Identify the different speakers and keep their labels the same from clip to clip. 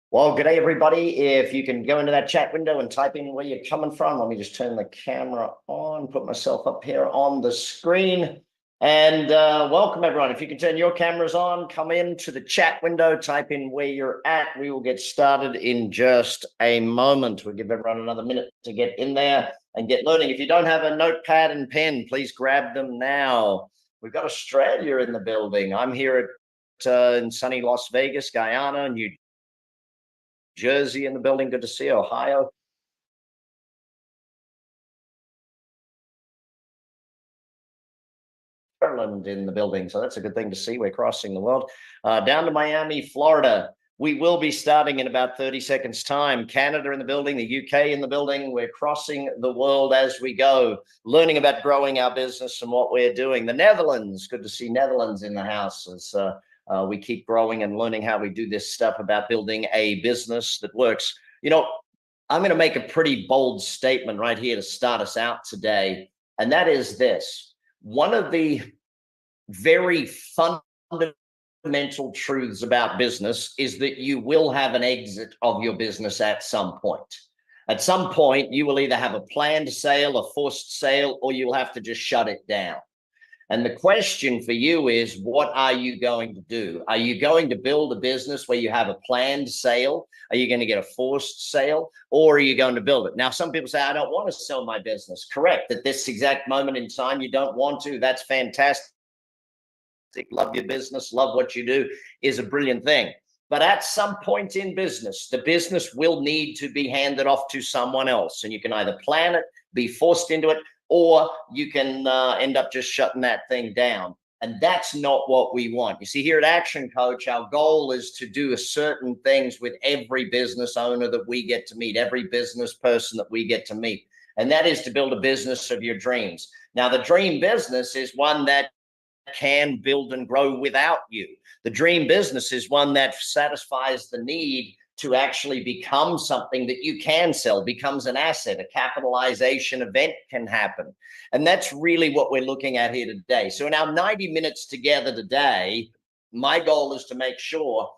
Speaker 1: Well, good day, everybody. If you can go into that chat window and type in where you're coming from, let me just turn the camera on, put myself up here on the screen. And welcome, everyone. If you can turn your cameras on, come into the chat window, type in where you're at. We will get started in just a moment. We'll give everyone another minute to get in there and get learning. If you don't have a notepad and pen, please grab them now. We've got Australia in the building. I'm here in sunny Las Vegas, Guyana, New Jersey in the building. Good to see you. Ohio. Maryland in the building. So that's a good thing to see. We're crossing the world. Down to Miami, Florida. We will be starting in about 30 seconds time. Canada in the building, the UK in the building. We're crossing the world as we go, learning about growing our business and what we're doing. The Netherlands, good to see Netherlands in the house as we keep growing and learning how we do this stuff about building a business that works. You know, I'm going to make a pretty bold statement right here to start us out today. And that is this. One of the very fundamental truths about business is that you will have an exit of your business at some point. At some point, you will either have a planned sale, a forced sale, or you'll have to just shut it down. And the question for you is, what are you going to do? Are you going to build a business where you have a planned sale? Are you going to get a forced sale, or are you going to build it? Now, some people say, I don't want to sell my business. Correct. At this exact moment in time, you don't want to. That's fantastic. Love your business, love what you do is a brilliant thing. But at some point in business, the business will need to be handed off to someone else. And you can either plan it, be forced into it, or you can end up just shutting that thing down. And that's not what we want. You see, here at Action Coach, our goal is to do certain things with every business owner that we get to meet, every business person that we get to meet. And that is to build a business of your dreams. Now, the dream business is one that can build and grow without you. The dream business is one that satisfies the need to actually become something that you can sell, becomes an asset, a capitalization event can happen. And that's really what we're looking at here today. So in our 90 minutes together today, my goal is to make sure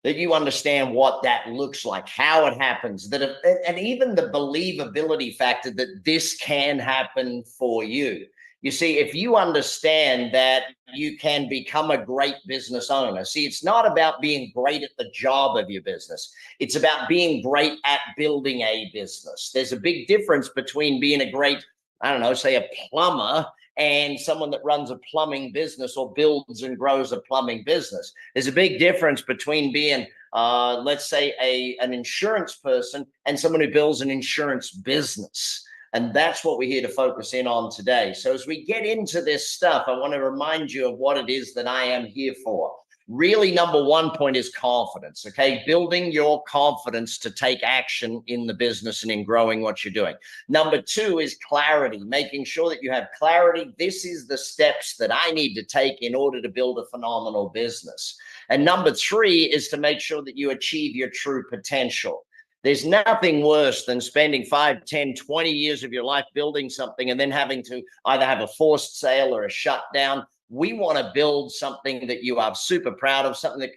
Speaker 1: that you understand what that looks like, how it happens, and even the believability factor that this can happen for you. You see, if you understand that you can become a great business owner, see, it's not about being great at the job of your business. It's about being great at building a business. There's a big difference between being a great, I don't know, say a plumber and someone that runs a plumbing business or builds and grows a plumbing business. There's a big difference between being, let's say, an insurance person and someone who builds an insurance business. And that's what we're here to focus in on today. So as we get into this stuff, I want to remind you of what it is that I am here for. Really, number one point is confidence, okay? Building your confidence to take action in the business and in growing what you're doing. Number two is clarity, making sure that you have clarity. This is the steps that I need to take in order to build a phenomenal business. And number three is to make sure that you achieve your true potential. There's nothing worse than spending 5, 10, 20 years of your life building something and then having to either have a forced sale or a shutdown. We want to build something that you are super proud of, something that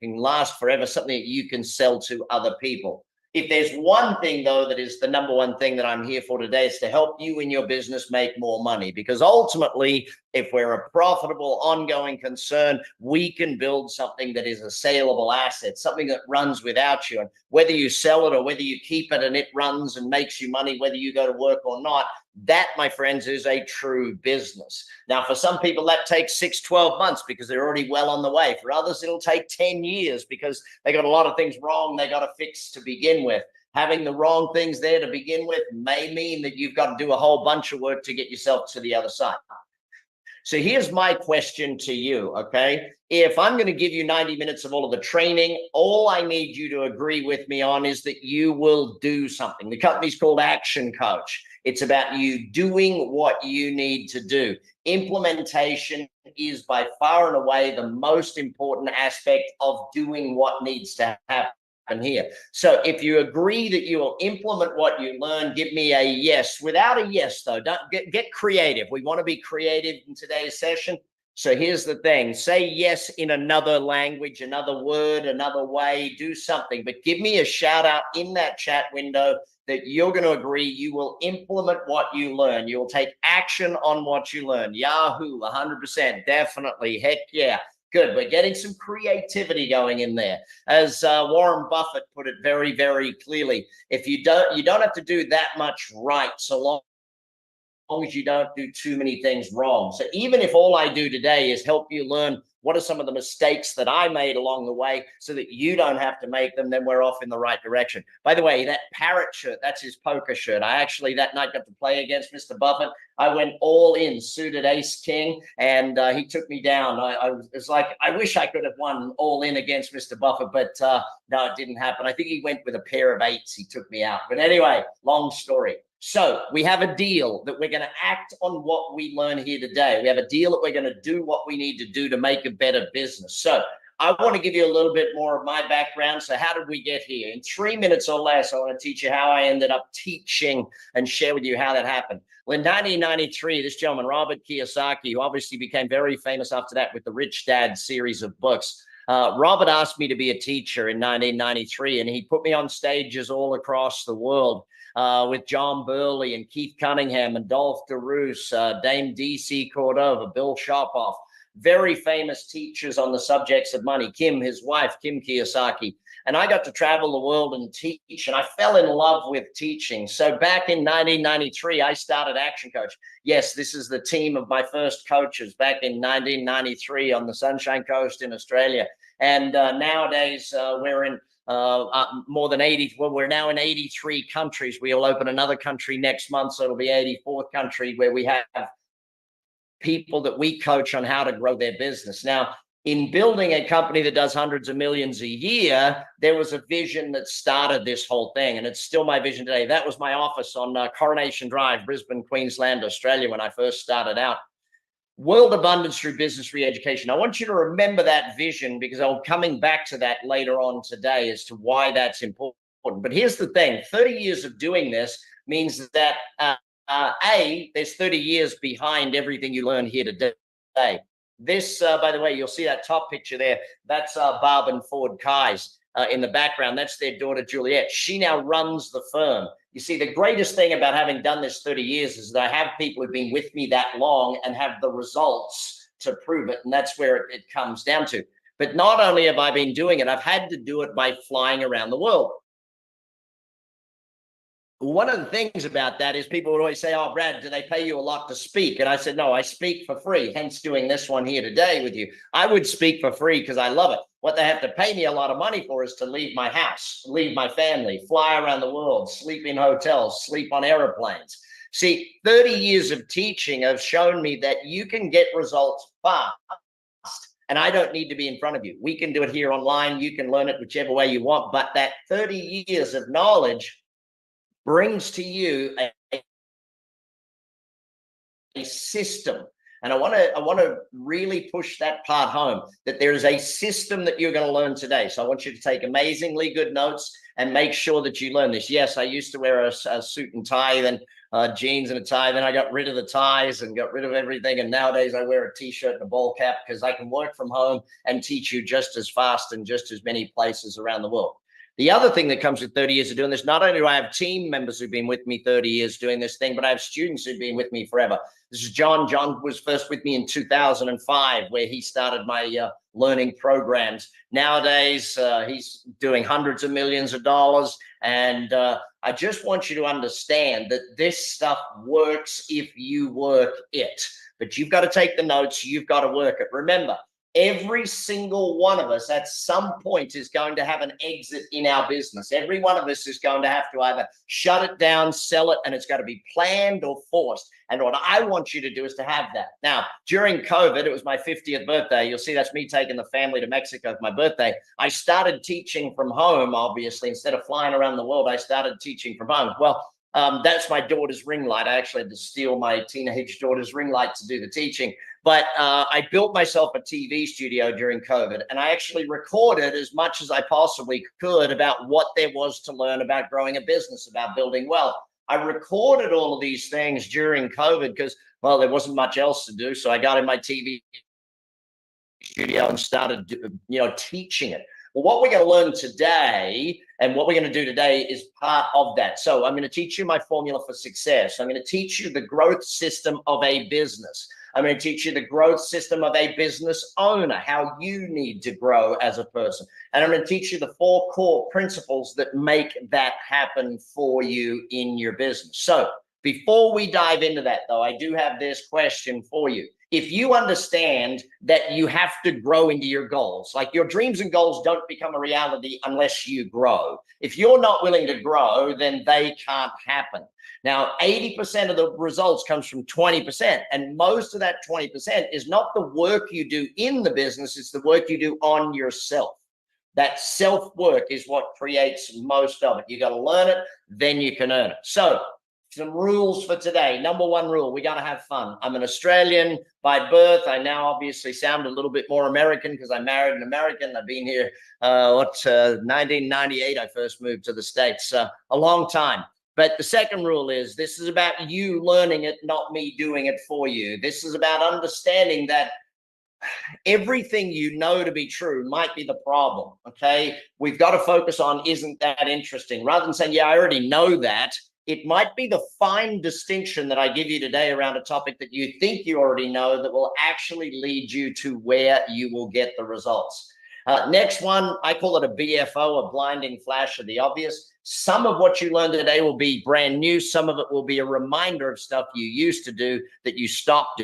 Speaker 1: can last forever, something that you can sell to other people. If there's one thing, though, that is the number one thing that I'm here for today, is to help you in your business make more money. Because ultimately, if we're a profitable, ongoing concern, we can build something that is a saleable asset, something that runs without you. And whether you sell it or whether you keep it and it runs and makes you money, whether you go to work or not, that, my friends, is a true business. Now, for some people, that takes 6, 12 months because they're already well on the way. For others, it'll take 10 years because they got a lot of things wrong they got to fix to begin with. Having the wrong things there to begin with may mean that you've got to do a whole bunch of work to get yourself to the other side. So here's my question to you, okay? If I'm going to give you 90 minutes of all of the training, all I need you to agree with me on is that you will do something. The company's called ActionCOACH. It's about you doing what you need to do. Implementation is by far and away the most important aspect of doing what needs to happen here. So if you agree that you will implement what you learn, give me a yes. Without a yes, though, don't get creative. We want to be creative in today's session. So here's the thing, say yes in another language, another word, another way, do something, but give me a shout out in that chat window that you're going to agree you will implement what you learn. You will take action on what you learn. Yahoo, 100%, definitely. Heck yeah. Good. We're getting some creativity going in there. As Warren Buffett put it very, very clearly, if you don't have to do that much right so long as you don't do too many things wrong. So even if all I do today is help you learn what are some of the mistakes that I made along the way so that you don't have to make them, then we're off in the right direction. By the way, that parrot shirt, that's his poker shirt. I actually that night got to play against Mr. Buffett. I went all in, suited ace king, and he took me down. I was like, I wish I could have won all in against Mr. Buffett, but no, it didn't happen. I think he went with a pair of eights. He took me out. But anyway, long story. So we have a deal that we're going to act on what we learn here today. We have a deal that we're going to do what we need to do to make a better business. So I want to give you a little bit more of my background. So how did we get here? In 3 minutes or less, I want to teach you how I ended up teaching and share with you how that happened. Well, in 1993, this gentleman, Robert Kiyosaki, who obviously became very famous after that with the Rich Dad series of books, Robert asked me to be a teacher in 1993, and he put me on stages all across the world. With John Burley and Keith Cunningham and Dolph DeRoos, Dame DC Cordova, Bill Shopoff, very famous teachers on the subjects of money, Kim, his wife, Kim Kiyosaki. And I got to travel the world and teach, and I fell in love with teaching. So back in 1993, I started Action Coach. Yes, this is the team of my first coaches back in 1993 on the Sunshine Coast in Australia. And nowadays we're in more than 80. Well, we're now in 83 countries. We'll open another country next month, so it'll be 84th country where we have people that we coach on how to grow their business. Now, in building a company that does hundreds of millions a year, there was a vision that started this whole thing, and it's still my vision today. That was my office on Coronation Drive, Brisbane, Queensland, Australia, when I first started out. World abundance through business re-education. I want you to remember that vision because I'm coming back to that later on today as to why that's important. But here's the thing, 30 years of doing this means that there's 30 years behind everything you learn here today. This, by the way, you'll see that top picture there. That's Barb and Ford Kais in the background. That's their daughter, Juliet. She now runs the firm. You see, the greatest thing about having done this 30 years is that I have people who've been with me that long and have the results to prove it. And that's where it comes down to. But not only have I been doing it, I've had to do it by flying around the world. One of the things about that is people would always say, oh, Brad, do they pay you a lot to speak? And I said, no, I speak for free, hence doing this one here today with you. I would speak for free because I love it. What they have to pay me a lot of money for is to leave my house, leave my family, fly around the world, sleep in hotels, sleep on airplanes. See, 30 years of teaching have shown me that you can get results fast. And I don't need to be in front of you. We can do it here online. You can learn it whichever way you want. But that 30 years of knowledge brings to you a system. And I want to really push that part home, that there is a system that you're going to learn today. So I want you to take amazingly good notes and make sure that you learn this. Yes, I used to wear a suit and tie, then jeans and a tie. Then I got rid of the ties and got rid of everything. And nowadays I wear a t-shirt and a ball cap because I can work from home and teach you just as fast in just as many places around the world. The other thing that comes with 30 years of doing this, not only do I have team members who've been with me 30 years doing this thing, but I have students who've been with me forever. This is John. John was first with me in 2005, where he started my learning programs. Nowadays, he's doing hundreds of millions of dollars. And I just want you to understand that this stuff works if you work it. But you've got to take the notes. You've got to work it. Remember, every single one of us at some point is going to have an exit in our business. Every one of us is going to have to either shut it down, sell it, and it's got to be planned or forced. And what I want you to do is to have that. Now, during COVID, it was my 50th birthday. You'll see that's me taking the family to Mexico for my birthday. I started teaching from home, obviously. Instead of flying around the world, I started teaching from home. Well, that's my daughter's ring light. I actually had to steal my teenage daughter's ring light to do the teaching. But I built myself a TV studio during COVID, and I actually recorded as much as I possibly could about what there was to learn about growing a business, about building wealth. I recorded all of these things during COVID because, well, there wasn't much else to do. So I got in my TV studio and started, teaching it. Well, what we're going to learn today and what we're going to do today is part of that. So I'm going to teach you my formula for success. I'm going to teach you the growth system of a business. I'm going to teach you the growth system of a business owner, how you need to grow as a person. And I'm going to teach you the 4 core principles that make that happen for you in your business. So before we dive into that, though, I do have this question for you. If you understand that you have to grow into your goals, like your dreams and goals don't become a reality unless you grow. If you're not willing to grow, then they can't happen. Now, 80% of the results comes from 20%. And most of that 20% is not the work you do in the business, it's the work you do on yourself. That self-work is what creates most of it. You got to learn it, then you can earn it. So some rules for today. Number 1 rule, we got to have fun. I'm an Australian by birth. I now obviously sound a little bit more American because I married an American. I've been here, 1998, I first moved to the States, a long time. But the second rule is this is about you learning it, not me doing it for you. This is about understanding that everything you know to be true might be the problem, okay? We've got to focus on, isn't that interesting? Rather than saying, yeah, I already know that, it might be the fine distinction that I give you today around a topic that you think you already know that will actually lead you to where you will get the results. Next one, I call it a BFO, a blinding flash of the obvious. Some of what you learned today will be brand new. Some of it will be a reminder of stuff you used to do that you stopped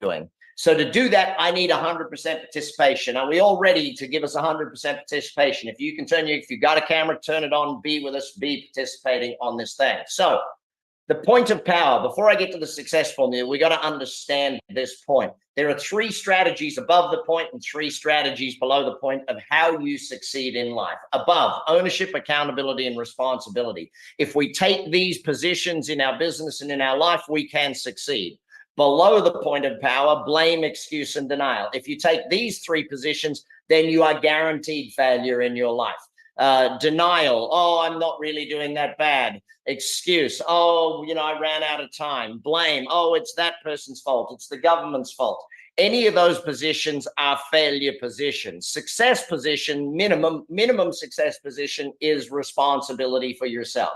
Speaker 1: doing. So to do that, I need 100% participation. Are we all ready to give us 100% participation? If you got a camera, turn it on, be with us, be participating on this thing. So the point of power, before I get to the success formula, we got to understand this point. There are 3 strategies above the point and 3 strategies below the point of how you succeed in life. Above, ownership, accountability, and responsibility. If we take these positions in our business and in our life, we can succeed. Below the point of power, blame, excuse, and denial. If you take these 3 positions, then you are guaranteed failure in your life. Denial, oh, I'm not really doing that bad. Excuse, oh, I ran out of time. Blame, oh, it's that person's fault. It's the government's fault. Any of those positions are failure positions. Success position, minimum success position is responsibility for yourself.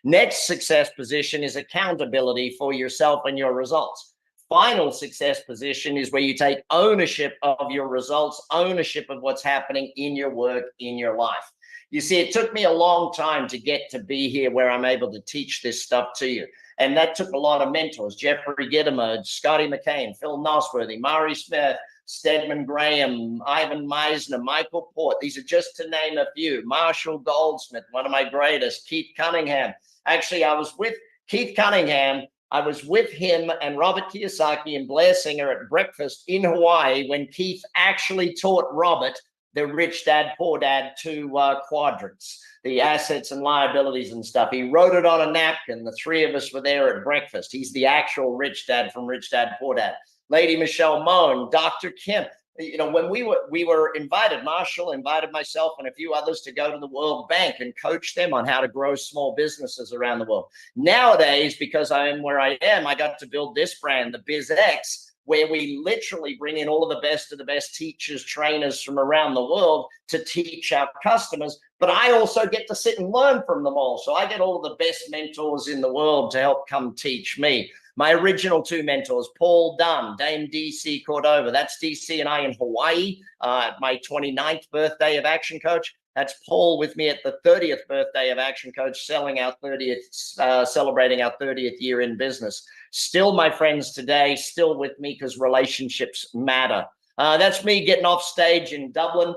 Speaker 1: Next success position is accountability for yourself and your results. Final success position is where you take ownership of your results, ownership of what's happening in your work, in your life. You see, it took me a long time to get to be here where I'm able to teach this stuff to you. And that took a lot of mentors, Jeffrey Gitomer, Scotty McCain, Phil Nosworthy, Mari Smith, Stedman Graham, Ivan Meisner, Michael Port. These are just to name a few. Marshall Goldsmith, one of my greatest, Keith Cunningham. Actually, I was with Keith Cunningham. I was with him and Robert Kiyosaki and Blair Singer at breakfast in Hawaii when Keith actually taught Robert the Rich Dad, Poor Dad 2 quadrants, the assets and liabilities and stuff. He wrote it on a napkin. The 3 of us were there at breakfast. He's the actual Rich Dad from Rich Dad, Poor Dad. Lady Michelle Moan, Dr. Kim. When we were invited, Marshall invited myself and a few others to go to the World Bank and coach them on how to grow small businesses around the world. Nowadays, because I am where I am, I got to build this brand, the BizX, where we literally bring in all of the best teachers, trainers from around the world to teach our customers. But I also get to sit and learn from them all. So I get all of the best mentors in the world to help come teach me. My original 2 mentors, Paul Dunn, Dame DC Cordova. That's DC and I in Hawaii at my 29th birthday of ActionCOACH. That's Paul with me at the 30th birthday of ActionCOACH, celebrating our 30th year in business. Still my friends today, still with me because relationships matter. That's me getting off stage in Dublin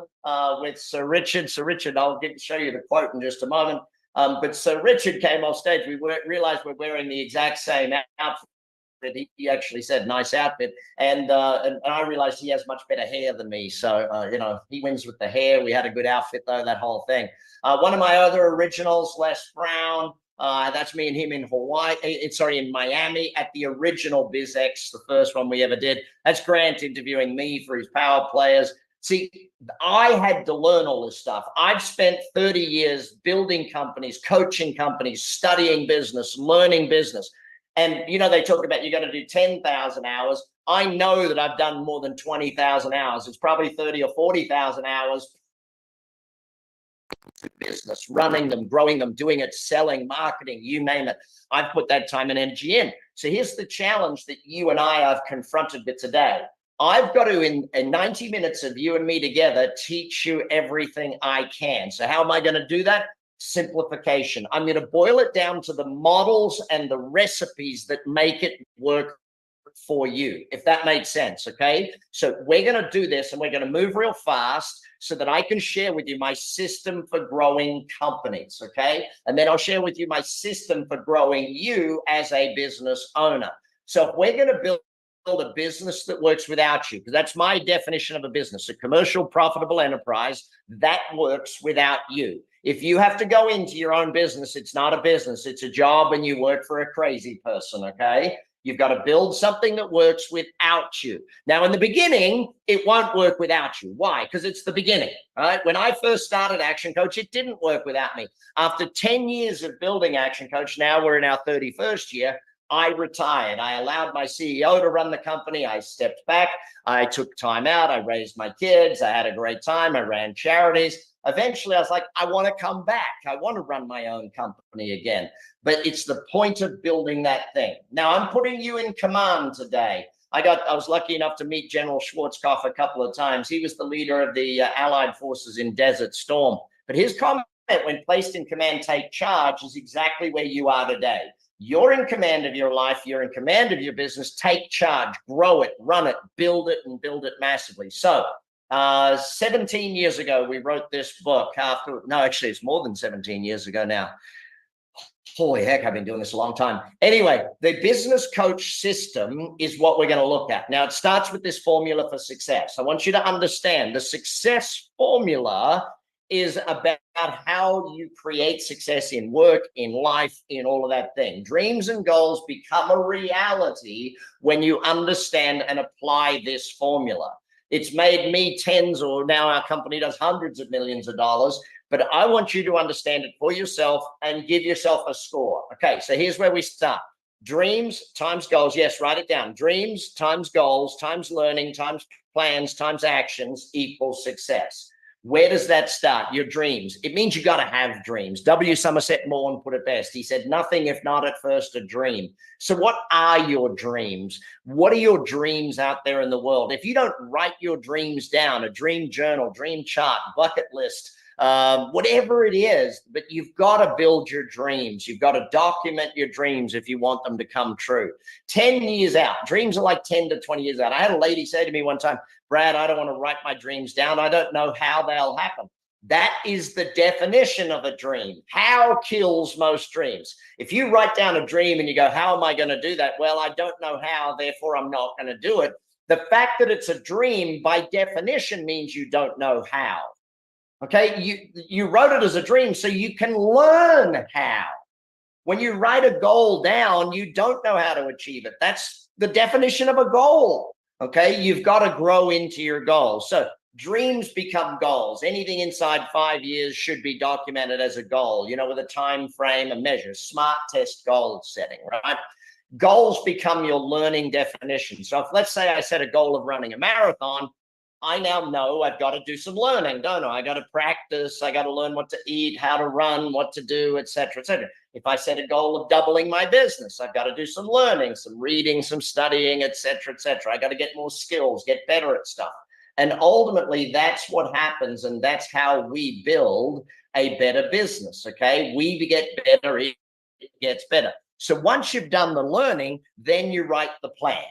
Speaker 1: with Sir Richard. Sir Richard, I'll show you the quote in just a moment. But Sir Richard came off stage. We realized we're wearing the exact same outfit. He actually said, nice outfit. And I realized he has much better hair than me. So, he wins with the hair. We had a good outfit, though, that whole thing. One of my other originals, Les Brown. That's me and him in in Miami at the original BizX, the first one we ever did. That's Grant interviewing me for his Power Players. See, I had to learn all this stuff. I've spent 30 years building companies, coaching companies, studying business, learning business. And, they talk about you got to do 10,000 hours. I know that I've done more than 20,000 hours. It's probably 30 or 40,000 hours business, running them, growing them, doing it, selling, marketing, you name it. I've put that time and energy in. So here's the challenge that you and I have confronted with today. I've got to, in 90 minutes of you and me together, teach you everything I can. So how am I going to do that? Simplification. I'm going to boil it down to the models and the recipes that make it work for you, if that makes sense. Okay. So we're going to do this and we're going to move real fast so that I can share with you my system for growing companies. Okay. And then I'll share with you my system for growing you as a business owner. So if we're going to build a business that works without you, because that's my definition of a business, a commercial profitable enterprise that works without you. If you have to go into your own business, it's not a business, it's a job, and you work for a crazy person. Okay. You've got to build something that works without you. Now, in the beginning, it won't work without you. Why? Because it's the beginning, right? When I first started Action Coach, it didn't work without me. After 10 years of building Action Coach, now we're in our 31st year, I retired. I allowed my CEO to run the company. I stepped back. I took time out. I raised my kids. I had a great time. I ran charities. Eventually, I was like, I want to come back. I want to run my own company again. But it's the point of building that thing. Now, I'm putting you in command today. I was lucky enough to meet General Schwarzkopf a couple of times. He was the leader of the Allied forces in Desert Storm. But his comment, when placed in command, take charge, is exactly where you are today. You're in command of your life. You're in command of your business. Take charge, grow it, run it, and build it massively. So 17 years ago, we wrote this book. Actually, it's more than 17 years ago now. Holy heck, I've been doing this a long time. Anyway, the business coach system is what we're going to look at. Now, it starts with this formula for success. I want you to understand the success formula is about how you create success in work, in life, in all of that thing. Dreams and goals become a reality when you understand and apply this formula. It's made me tens, or now our company does hundreds of millions of dollars. But I want you to understand it for yourself and give yourself a score. Okay, so here's where we start. Dreams times goals. Yes, write it down. Dreams times goals times learning times plans times actions equals success. Where does that start? Your dreams. It means you got to have dreams. W. Somerset Maugham put it best. He said, nothing if not at first a dream. So what are your dreams? What are your dreams out there in the world? If you don't write your dreams down, a dream journal, dream chart, bucket list, whatever it is, but you've got to build your dreams. You've got to document your dreams if you want them to come true. 10 years out. Dreams are like 10 to 20 years out. I had a lady say to me one time, Brad, I don't want to write my dreams down. I don't know how they'll happen. That is the definition of a dream. How kills most dreams. If you write down a dream and you go, how am I going to do that? Well, I don't know how, therefore I'm not going to do it. The fact that it's a dream by definition means you don't know how. Okay, you wrote it as a dream so you can learn how. When you write a goal down, you don't know how to achieve it. That's the definition of a goal. Okay, you've got to grow into your goals. So dreams become goals. Anything inside 5 years should be documented as a goal, with a time frame, a measure, SMART test goal setting, right? Goals become your learning definition. So if, let's say I set a goal of running a marathon, I now know I've got to do some learning, don't I? I got to practice. I got to learn what to eat, how to run, what to do, et cetera, et cetera. If I set a goal of doubling my business, I've got to do some learning, some reading, some studying, et cetera, et cetera. I got to get more skills, get better at stuff. And ultimately, that's what happens. And that's how we build a better business. Okay. We get better. It gets better. So once you've done the learning, then you write the plan.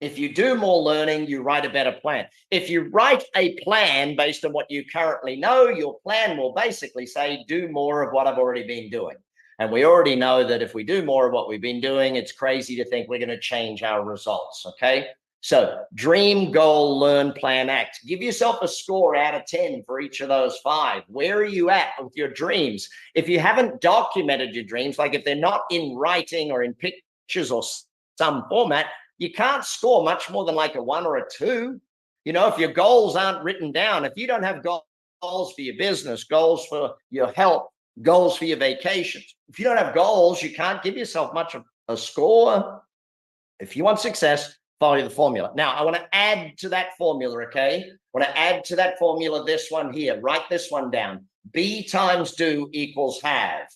Speaker 1: If you do more learning, you write a better plan. If you write a plan based on what you currently know, your plan will basically say, do more of what I've already been doing. And we already know that if we do more of what we've been doing, it's crazy to think we're going to change our results. Okay. So dream, goal, learn, plan, act. Give yourself a score out of 10 for each of those 5. Where are you at with your dreams? If you haven't documented your dreams, like if they're not in writing or in pictures or some format, you can't score much more than like a 1 or a 2. If your goals aren't written down, if you don't have goals for your business, goals for your health, goals for your vacations, if you don't have goals, you can't give yourself much of a score. If you want success, follow the formula. Now, I want to add to that formula, okay? I want to add to that formula this one here. Write this one down. Be times do equals have.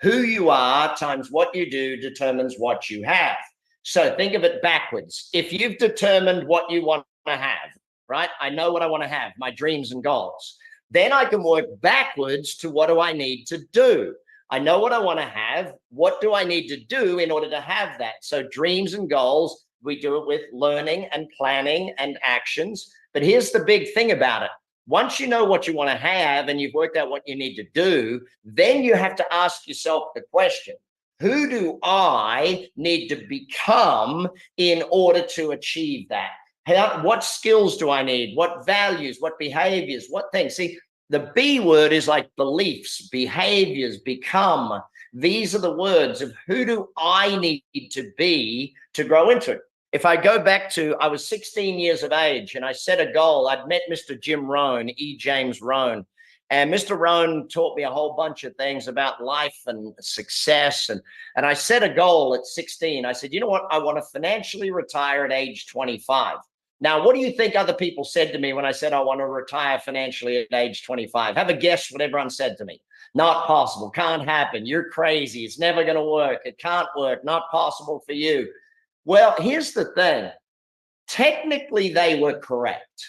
Speaker 1: Who you are times what you do determines what you have. So think of it backwards. If you've determined what you want to have, right? I know what I want to have, my dreams and goals. Then I can work backwards to what do I need to do? I know what I want to have. What do I need to do in order to have that? So dreams and goals, we do it with learning and planning and actions. But here's the big thing about it. Once you know what you want to have and you've worked out what you need to do, then you have to ask yourself the question, who do I need to become in order to achieve that? What skills do I need? What values, what behaviors, what things? See, the B word is like beliefs, behaviors, become. These are the words of who do I need to be to grow into it. If I go back to, I was 16 years of age and I set a goal. I'd met Mr. Jim Rohn, E. James Rohn, and Mr. Rohn taught me a whole bunch of things about life and success. And I set a goal at 16. I said, you know what? I want to financially retire at age 25. Now, what do you think other people said to me when I said I want to retire financially at age 25? Have a guess what everyone said to me. Not possible. Can't happen. You're crazy. It's never going to work. It can't work. Not possible for you. Well, here's the thing. Technically, they were correct.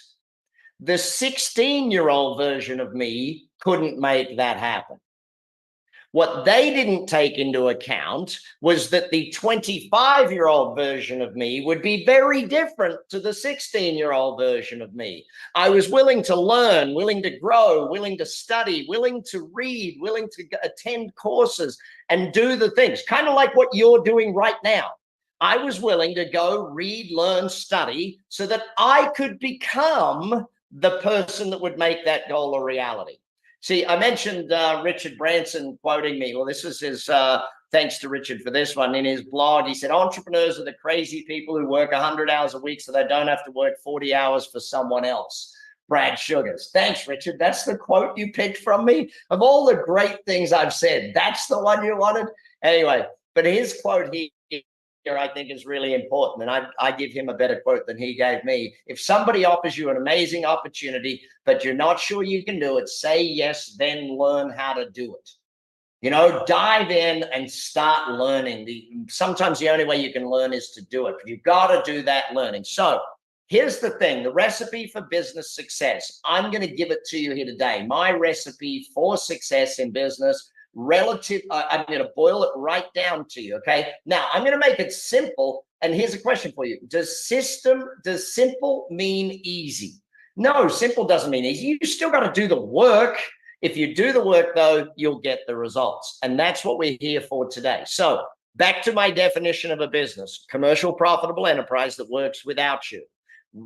Speaker 1: The 16-year-old version of me couldn't make that happen. What they didn't take into account was that the 25-year-old version of me would be very different to the 16-year-old version of me. I was willing to learn, willing to grow, willing to study, willing to read, willing to attend courses and do the things, kind of like what you're doing right now. I was willing to go read, learn, study so that I could become the person that would make that goal a reality. See, I mentioned Richard Branson quoting me. Well, this is his, thanks to Richard for this one. In his blog, he said, entrepreneurs are the crazy people who work 100 hours a week so they don't have to work 40 hours for someone else. Brad Sugars. Thanks, Richard. That's the quote you picked from me. Of all the great things I've said, that's the one you wanted? Anyway, but his quote here, I think is really important. And I give him a better quote than he gave me. If somebody offers you an amazing opportunity, but you're not sure you can do it, say yes, then learn how to do it. You know, dive in and start learning. Sometimes the only way you can learn is to do it. But you've got to do that learning. So here's the thing, the recipe for business success. I'm going to give it to you here today. My recipe for success in business relative, I'm going to boil it right down to you, okay? Now, I'm going to make it simple, and here's a question for you. Does simple mean easy? No, simple doesn't mean easy. You still got to do the work. If you do the work, though, you'll get the results, and that's what we're here for today. So back to my definition of a business, commercial profitable enterprise that works without you.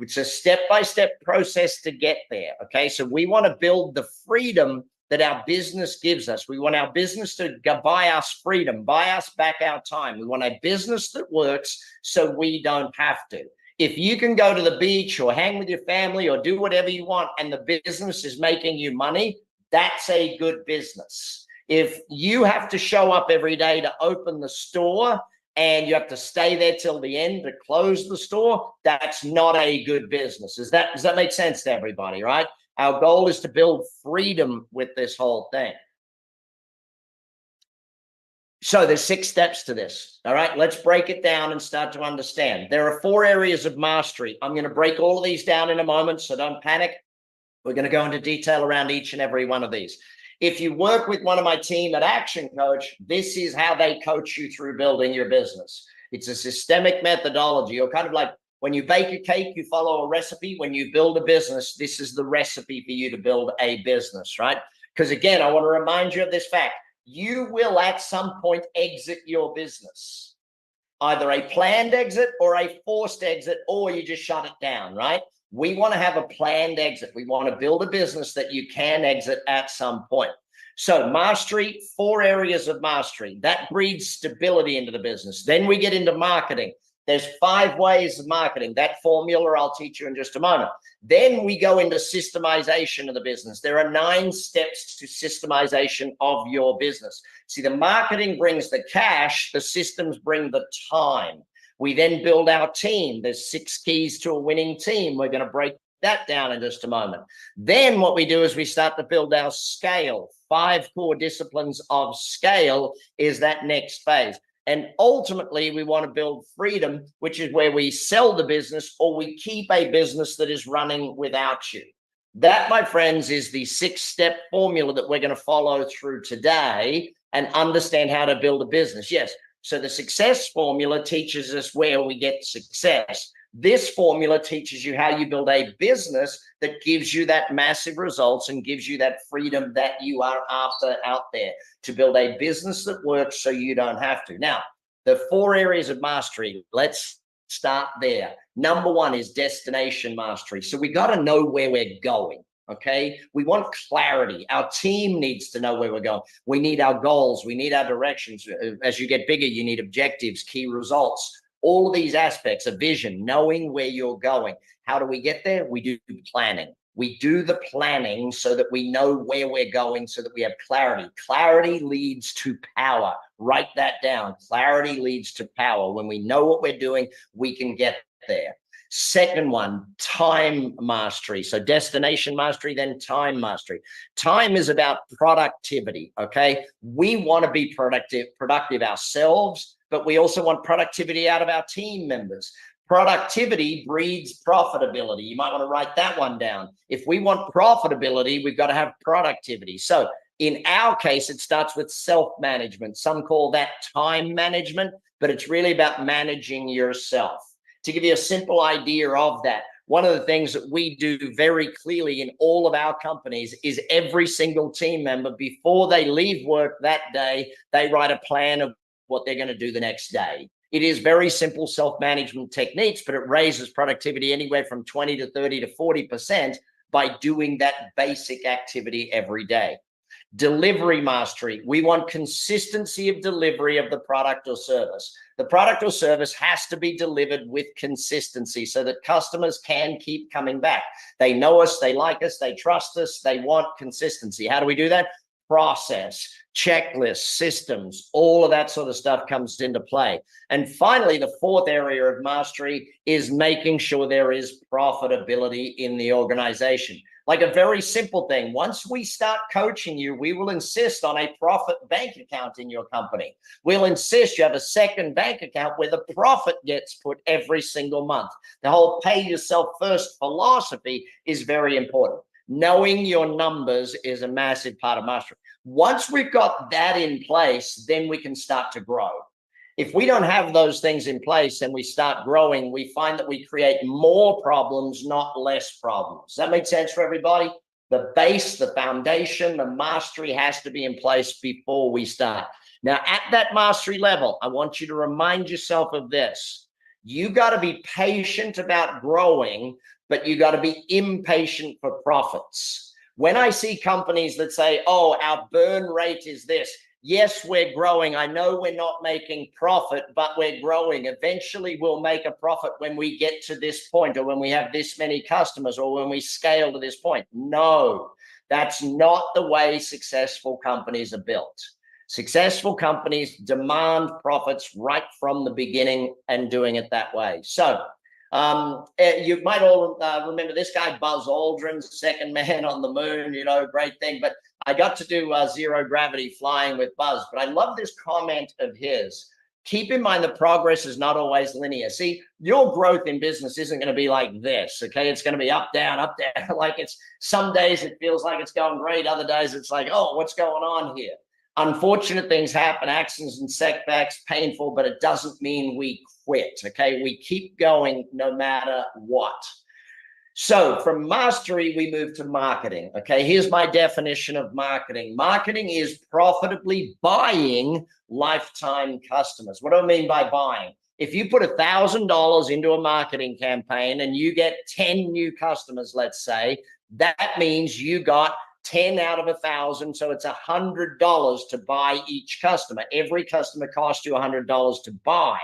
Speaker 1: It's a step-by-step process to get there, okay? So we want to build the freedom that our business gives us. We want our business to buy us freedom, buy us back our time. We want a business that works so we don't have to. If you can go to the beach or hang with your family or do whatever you want and the business is making you money, that's a good business. If you have to show up every day to open the store and you have to stay there till the end to close the store, that's not a good business. Does that make sense to everybody, right? Our goal is to build freedom with this whole thing. So there's 6 steps to this. All right, let's break it down and start to understand. There are 4 areas of mastery. I'm going to break all of these down in a moment, so don't panic. We're going to go into detail around each and every one of these. If you work with one of my team at ActionCOACH, this is how they coach you through building your business. It's a systemic methodology, or kind of like when you bake a cake, you follow a recipe. When you build a business, this is the recipe for you to build a business, right? Because again, I want to remind you of this fact. You will at some point exit your business, either a planned exit or a forced exit, or you just shut it down, right? We want to have a planned exit. We want to build a business that you can exit at some point. So mastery, 4 areas of mastery. That breeds stability into the business. Then we get into marketing. There's 5 ways of marketing. That formula I'll teach you in just a moment. Then we go into systemization of the business. There are 9 steps to systemization of your business. See, the marketing brings the cash, the systems bring the time. We then build our team. There's 6 keys to a winning team. We're going to break that down in just a moment. Then what we do is we start to build our scale. 5 core disciplines of scale is that next phase. And ultimately, we want to build freedom, which is where we sell the business or we keep a business that is running without you. That, my friends, is the 6-step formula that we're going to follow through today and understand how to build a business. Yes. So the success formula teaches us where we get success. This formula teaches you how you build a business that gives you that massive results and gives you that freedom that you are after out there, to build a business that works so you don't have to. Now, the 4 areas of mastery, let's start there. Number 1 is destination mastery. So we got to know where we're going. Okay. We want clarity. Our team needs to know where we're going. We need our goals. We need our directions. As you get bigger, you need objectives, key results. All of these aspects, a vision, knowing where you're going. How do we get there? We do planning. We do the planning so that we know where we're going, so that we have clarity. Clarity leads to power. Write that down. Clarity leads to power. When we know what we're doing, we can get there. Second one, time mastery. So destination mastery, then time mastery. Time is about productivity. Okay. We want to be productive ourselves, but we also want productivity out of our team members. Productivity breeds profitability. You might want to write that one down. If we want profitability, we've got to have productivity. So in our case, it starts with self-management. Some call that time management, but it's really about managing yourself. To give you a simple idea of that, one of the things that we do very clearly in all of our companies is every single team member, before they leave work that day, they write a plan of what they're going to do the next day. It is very simple self-management techniques, but it raises productivity anywhere from 20 to 30 to 40% by doing that basic activity every day. Delivery mastery. We want consistency of delivery of the product or service. The product or service has to be delivered with consistency so that customers can keep coming back. They know us, they like us, they trust us, they want consistency. How do we do that? Process, checklists, systems, all of that sort of stuff comes into play. And finally, the 4th area of mastery is making sure there is profitability in the organization. Like a very simple thing. Once we start coaching you, we will insist on a profit bank account in your company. We'll insist you have a second bank account where the profit gets put every single month. The whole pay yourself first philosophy is very important. Knowing your numbers is a massive part of mastery. Once we've got that in place, then we can start to grow. If we don't have those things in place and we start growing, we find that we create more problems, not less problems. Does that make sense for everybody? The base, the foundation, the mastery has to be in place before we start. Now, at that mastery level, I want you to remind yourself of this. You got to be patient about growing, but you got to be impatient for profits. When I see companies that say, oh, our burn rate is this. Yes, we're growing. I know we're not making profit, but we're growing. Eventually, we'll make a profit when we get to this point, or when we have this many customers, or when we scale to this point. No, that's not the way successful companies are built. Successful companies demand profits right from the beginning and doing it that way. So you might all remember this guy, Buzz Aldrin, second man on the moon, great thing. But I got to do zero gravity flying with Buzz. But I love this comment of his. Keep in mind that progress is not always linear. See, your growth in business isn't going to be like this, okay? It's going to be up, down, up, down. Like some days it feels like it's going great. Other days it's like, oh, what's going on here? Unfortunate things happen, accidents and setbacks, painful, but it doesn't mean we quit, okay? We keep going no matter what. So from mastery, we move to marketing, okay? Here's my definition of marketing. Marketing is profitably buying lifetime customers. What do I mean by buying? If you put $1,000 into a marketing campaign and you get 10 new customers, let's say, that means you got 10 out of 1,000. So it's $100 to buy each customer. Every customer costs you $100 to buy.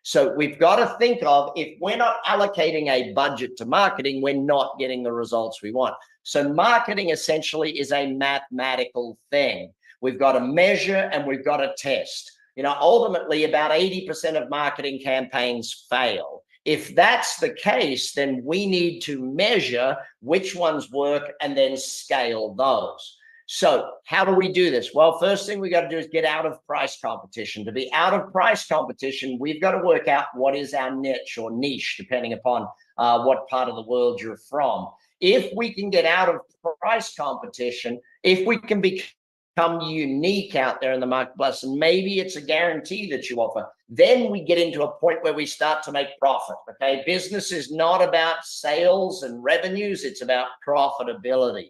Speaker 1: So we've got to think of, if we're not allocating a budget to marketing, we're not getting the results we want. So marketing essentially is a mathematical thing. We've got to measure and we've got to test. Ultimately, about 80% of marketing campaigns fail. If that's the case, then we need to measure which ones work and then scale those. So how do we do this? Well, first thing we got to do is get out of price competition. To be out of price competition, we've got to work out what is our niche or niche, depending upon what part of the world you're from. If we can get out of price competition, if we can become unique out there in the marketplace, and maybe it's a guarantee that you offer, then we get into a point where we start to make profit. Okay, business is not about sales and revenues, it's about profitability.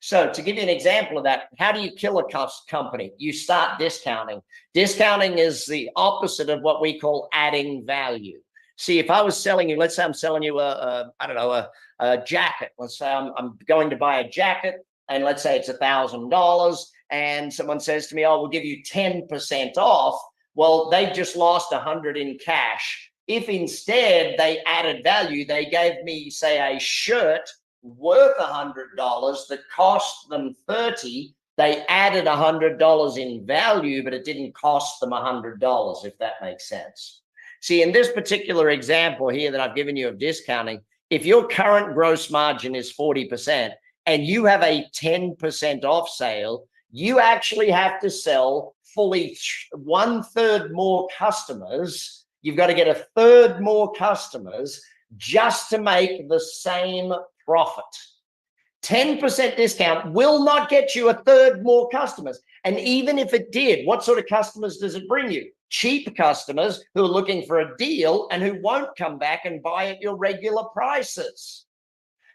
Speaker 1: So to give you an example of that, how do you kill a company? You start discounting. Discounting is the opposite of what we call adding value. See, if I was selling you, let's say I'm selling you a jacket. Let's say I'm going to buy a jacket, and let's say it's $1,000, and someone says to me, "Oh, we'll give you 10% off." Well, they've just lost 100 in cash. If instead they added value, they gave me, say, a shirt worth $100 that cost them 30, they added $100 in value, but it didn't cost them $100, if that makes sense. See, in this particular example here that I've given you of discounting, if your current gross margin is 40% and you have a 10% off sale, you actually have to sell fully 1/3 more customers. You've got to get 1/3 more customers just to make the same profit. 10% discount will not get you 1/3 more customers. And even if it did, what sort of customers does it bring you? Cheap customers who are looking for a deal and who won't come back and buy at your regular prices.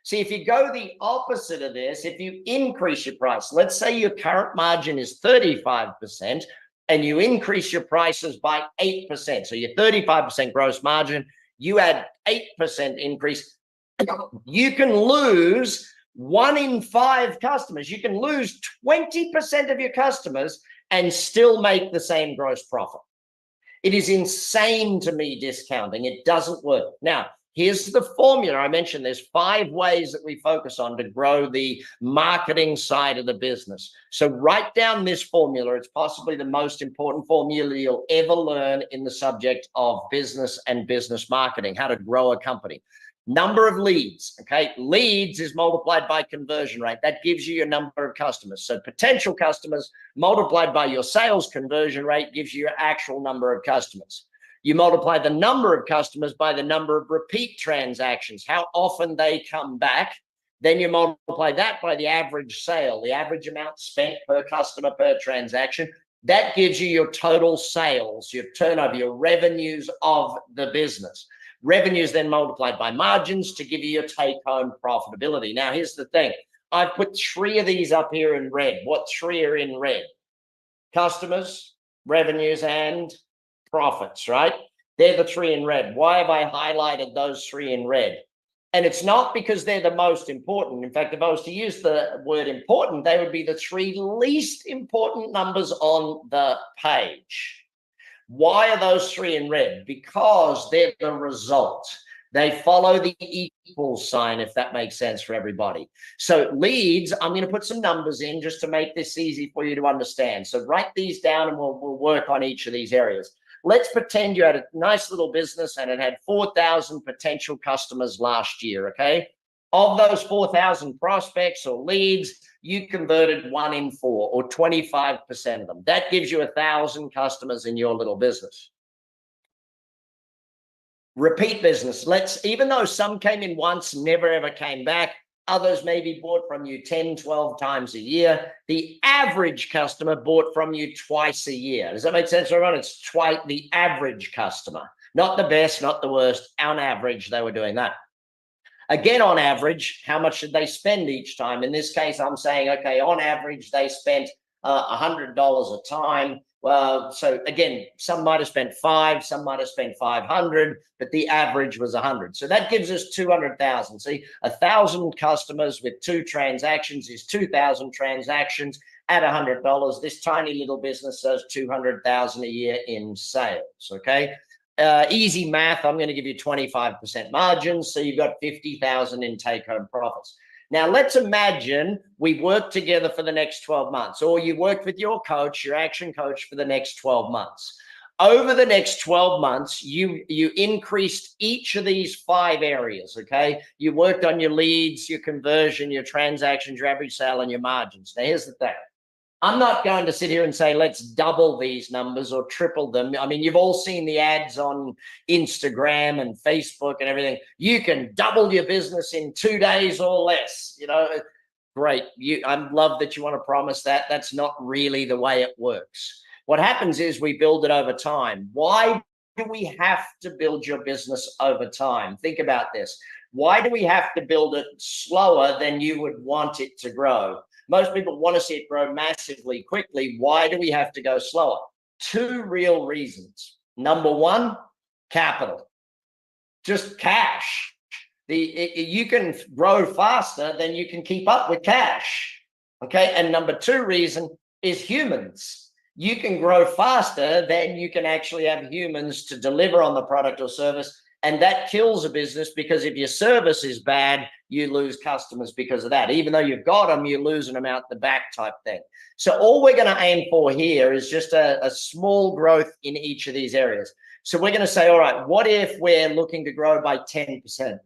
Speaker 1: See, if you go the opposite of this, if you increase your price, let's say your current margin is 35% and you increase your prices by 8%. So your 35% gross margin, you add 8% increase, you can lose 1 in 5 customers. You can lose 20% of your customers and still make the same gross profit. It is insane to me, discounting. It doesn't work. Now, here's the formula. I mentioned there's 5 ways that we focus on to grow the marketing side of the business. So write down this formula. It's possibly the most important formula you'll ever learn in the subject of business and business marketing, how to grow a company. Number of leads, okay? Leads is multiplied by conversion rate. That gives you your number of customers. So potential customers multiplied by your sales conversion rate gives you your actual number of customers. You multiply the number of customers by the number of repeat transactions, how often they come back. Then you multiply that by the average sale, the average amount spent per customer per transaction. That gives you your total sales, your turnover, your revenues of the busines. Revenues then multiplied by margins to give you your take-home profitability. Now, here's the thing. I've put 3 of these up here in red. What 3 are in red? Customers, revenues, and profits, right? They're the 3 in red. Why have I highlighted those 3 in red? And it's not because they're the most important. In fact, if I was to use the word important, they would be the 3 least important numbers on the page. Why are those 3 in red? Because they're the result. They follow the equal sign, if that makes sense for everybody. So leads, I'm going to put some numbers in just to make this easy for you to understand. So write these down and we'll work on each of these areas. Let's pretend you had a nice little business and it had 4,000 potential customers last year, okay? Of those 4,000 prospects or leads, you converted 1 in 4 or 25% of them. That gives you 1,000 customers in your little business. Repeat business. Even though some came in once, never ever came back, others maybe bought from you 10, 12 times a year. The average customer bought from you twice a year. Does that make sense, everyone? It's twice the average customer, not the best, not the worst. On average, they were doing that. Again, on average, how much did they spend each time? In this case, I'm saying, okay, on average, they spent $100 a time. Well, so again, some might have spent 5, some might have spent 500, but the average was 100. So that gives us 200,000. See, 1,000 customers with 2 transactions is 2,000 transactions at $100. This tiny little business does 200,000 a year in sales. Okay. easy math, I'm going to give you 25% margins. So you've got 50,000 in take-home profits. Now, let's imagine we work together for the next 12 months, or you worked with your coach, your action coach, for the next 12 months. Over the next 12 months, you increased each of these 5 areas, okay? You worked on your leads, your conversion, your transactions, your average sale, and your margins. Now, here's the thing. I'm not going to sit here and say, let's double these numbers or triple them. I mean, you've all seen the ads on Instagram and Facebook and everything. You can double your business in 2 days or less. You know, great. I love that you want to promise that. That's not really the way it works. What happens is we build it over time. Why do we have to build your business over time? Think about this. Why do we have to build it slower than you would want it to grow? Most people want to see it grow massively quickly. Why do we have to go slower? 2 real reasons. Number 1, capital, just cash. You can grow faster than you can keep up with cash. Okay. And number 2 reason is humans. You can grow faster than you can actually have humans to deliver on the product or service. And that kills a business, because if your service is bad, you lose customers because of that. Even though you've got them, you're losing them out the back type thing. So all we're going to aim for here is just a small growth in each of these areas. So we're going to say, all right, what if we're looking to grow by 10%?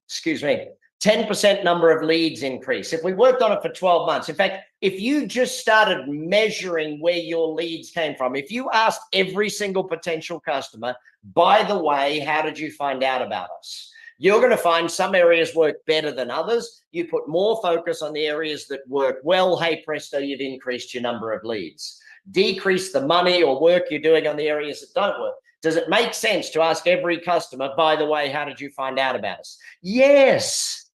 Speaker 1: Excuse me. 10% number of leads increase. If we worked on it for 12 months, in fact, if you just started measuring where your leads came from, if you asked every single potential customer, by the way, how did you find out about us? You're going to find some areas work better than others. You put more focus on the areas that work well. Hey, presto, you've increased your number of leads. Decrease the money or work you're doing on the areas that don't work. Does it make sense to ask every customer, by the way, how did you find out about us? Yes.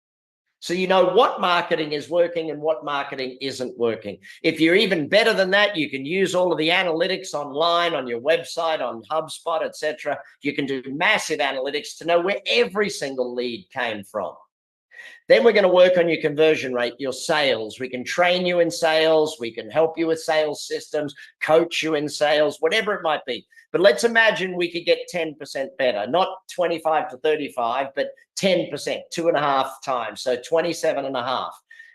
Speaker 1: So you know what marketing is working and what marketing isn't working. If you're even better than that, you can use all of the analytics online, on your website, on HubSpot, etc. You can do massive analytics to know where every single lead came from. Then we're going to work on your conversion rate, your sales. We can train you in sales. We can help you with sales systems, coach you in sales, whatever it might be. But let's imagine we could get 10% better, not 25 to 35, but 10%, 2.5 times. So 27.5.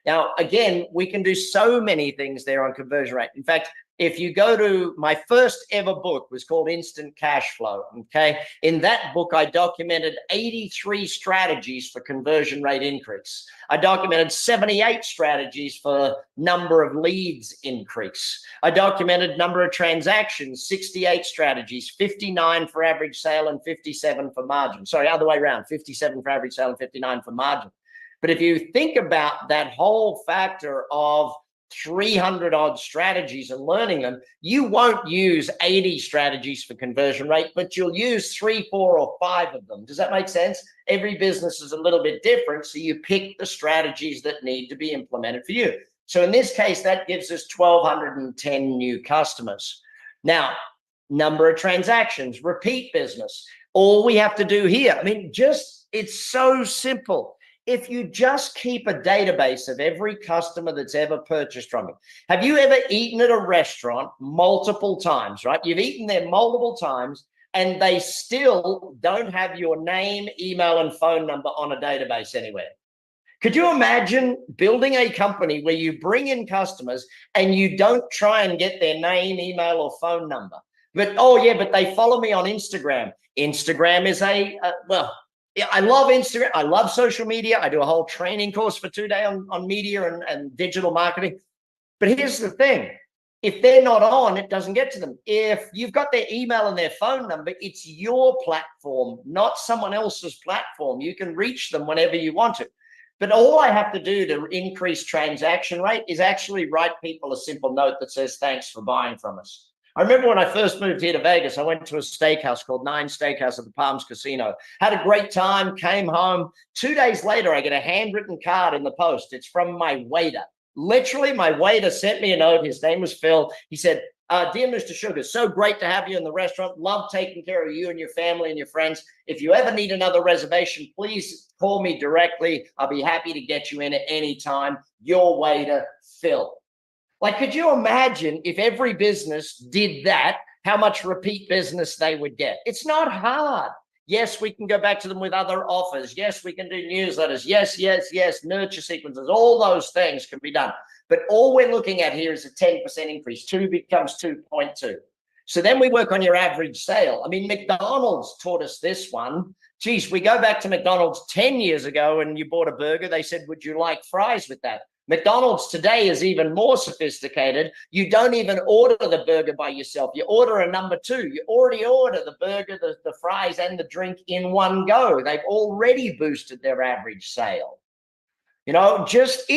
Speaker 1: Now, again, we can do so many things there on conversion rate. In fact, if you go to my first ever book, was called Instant Cash Flow. Okay. In that book, I documented 83 strategies for conversion rate increase. I documented 78 strategies for number of leads increase. I documented number of transactions, 68 strategies, 59 for average sale and 57 for margin. Sorry, other way around, 57 for average sale and 59 for margin. But if you think about that whole factor of 300 odd strategies and learning them, you won't use 80 strategies for conversion rate, but you'll use 3, 4, or 5 of them. Does that make sense? Every business is a little bit different, so you pick the strategies that need to be implemented for you. So in this case, that gives us 1,210 new customers. Now, number of transactions, repeat business. All we have to do here, I mean, it's so simple. If you just keep a database of every customer that's ever purchased from you. Have you ever eaten at a restaurant multiple times, right? You've eaten there multiple times and they still don't have your name, email, and phone number on a database anywhere. Could you imagine building a company where you bring in customers and you don't try and get their name, email, or phone number? But, oh yeah, but they follow me on Instagram. Instagram is well, yeah, I love Instagram. I love social media. I do a whole training course for 2 days on media and digital marketing. But here's the thing. If they're not on, it doesn't get to them. If you've got their email and their phone number, it's your platform, not someone else's platform. You can reach them whenever you want to. But all I have to do to increase transaction rate is actually write people a simple note that says, thanks for buying from us. I remember when I first moved here to Vegas, I went to a steakhouse called Nine Steakhouse at the Palms Casino. Had a great time, came home. 2 days later, I get a handwritten card in the post. It's from my waiter. Literally, my waiter sent me a note. His name was Phil. He said, dear Mr. Sugar, so great to have you in the restaurant. Love taking care of you and your family and your friends. If you ever need another reservation, please call me directly. I'll be happy to get you in at any time. Your waiter, Phil. Like, could you imagine if every business did that how much repeat business they would get. It's not hard. Yes, we can go back to them with other offers. Yes, we can do newsletters. Yes, nurture sequences. All those things can be done. But all we're looking at here is a 10% increase. 2 becomes 2.2. So then we work on your average sale. I mean, McDonald's taught us this one. Geez, we go back to McDonald's 10 years ago and you bought a burger. They said, would you like fries with that? McDonald's today is even more sophisticated. You don't even order the burger by yourself. You order a number two. You already order the burger, the fries, and the drink in one go. They've already boosted their average sale. You know, just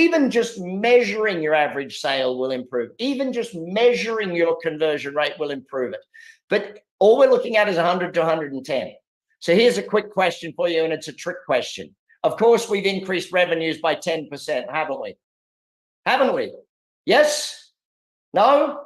Speaker 1: measuring your average sale will improve. Even just measuring your conversion rate will improve it. But all we're looking at is 100 to 110. So here's a quick question for you, and it's a trick question. Of course, we've increased revenues by 10%, haven't we? Haven't we? Yes? No?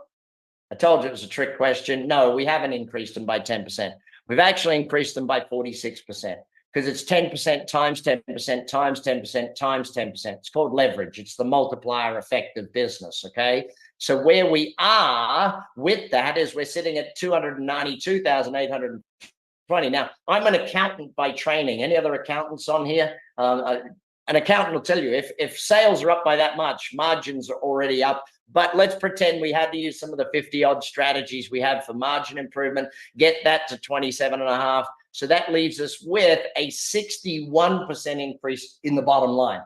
Speaker 1: I told you it was a trick question. No, we haven't increased them by 10%. We've actually increased them by 46%. Because it's 10% times 10% times 10% times 10%. It's called leverage. It's the multiplier effect of business, okay? So where we are with that is we're sitting at 292,820. Now, I'm an accountant by training. Any other accountants on here? An accountant will tell you if sales are up by that much, margins are already up. But let's pretend we had to use some of the 50-odd strategies we have for margin improvement, get that to 27.5. So that leaves us with a 61% increase in the bottom line,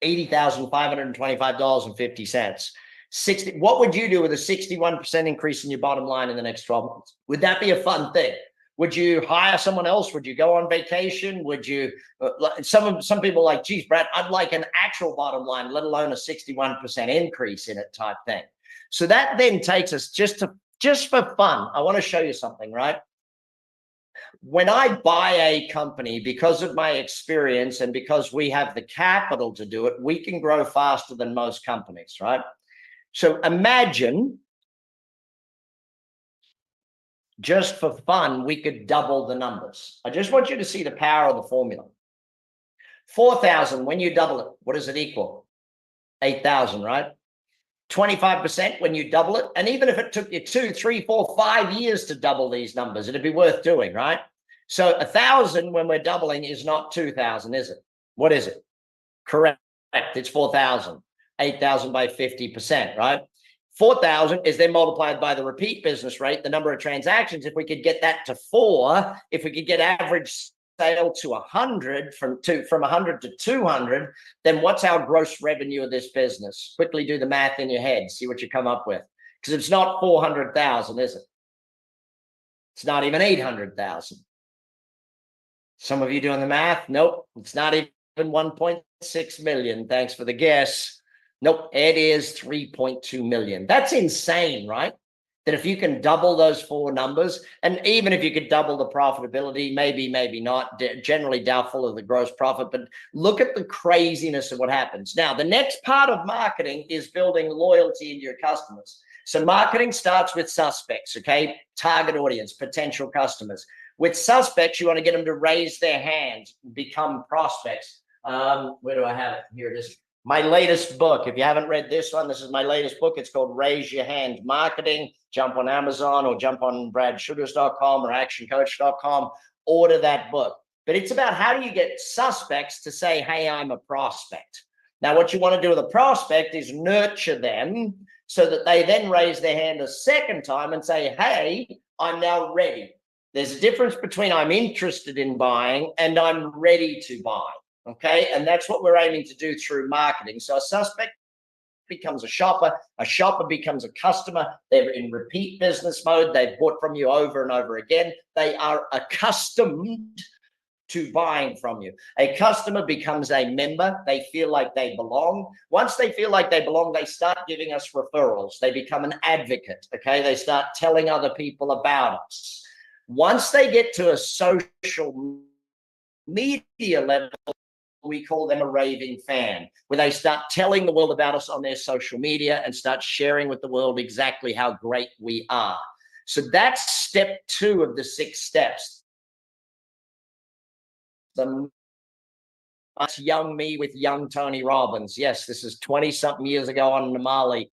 Speaker 1: $80,525.50. What would you do with a 61% increase in your bottom line in the next 12 months? Would that be a fun thing? Would you hire someone else? Would you go on vacation? Would you, some people are like, geez, Brad, I'd like an actual bottom line, let alone a 61% increase in it type thing. So that then takes us just for fun. I want to show you something, right? When I buy a company, because of my experience and because we have the capital to do it, we can grow faster than most companies, right? So imagine, just for fun, we could double the numbers. I just want you to see the power of the formula. 4,000, when you double it, what does it equal? 8,000, right? 25% when you double it. And even if it took you 2, 3, 4, 5 years to double these numbers, it'd be worth doing, right? So 1,000 when we're doubling is not 2,000, is it? What is it? Correct. It's 4,000. 8,000 by 50%, right? 4,000 is then multiplied by the repeat business rate, the number of transactions. If we could get that to 4, if we could get average sale to 100, from 100 to 200, then what's our gross revenue of this business? Quickly do the math in your head, see what you come up with. Because it's not 400,000, is it? It's not even 800,000. Some of you doing the math? Nope, it's not even 1.6 million. Thanks for the guess. Nope, it is 3.2 million. That's insane, right? That if you can double those 4 numbers, and even if you could double the profitability, maybe not, generally doubtful of the gross profit, but look at the craziness of what happens. Now, the next part of marketing is building loyalty in your customers. So marketing starts with suspects, okay? Target audience, potential customers. With suspects, you want to get them to raise their hands, become prospects. Where do I have it? Here it is. My latest book. If you haven't read this one, this is my latest book. It's called Raise Your Hand Marketing. Jump on Amazon or jump on bradsugars.com or actioncoach.com. Order that book. But it's about how do you get suspects to say, hey, I'm a prospect. Now, what you want to do with a prospect is nurture them so that they then raise their hand a second time and say, hey, I'm now ready. There's a difference between I'm interested in buying and I'm ready to buy. Okay, and that's what we're aiming to do through marketing. So a suspect becomes a shopper becomes a customer. They're in repeat business mode. They've bought from you over and over again. They are accustomed to buying from you. A customer becomes a member. They feel like they belong. Once they feel like they belong, they start giving us referrals. They become an advocate. Okay, they start telling other people about us. Once they get to a social media level, we call them a raving fan, where they start telling the world about us on their social media and start sharing with the world exactly how great we are. So that's step 2 of the 6 steps. That's young me with young Tony Robbins. Yes, this is 20-something years ago on Namali.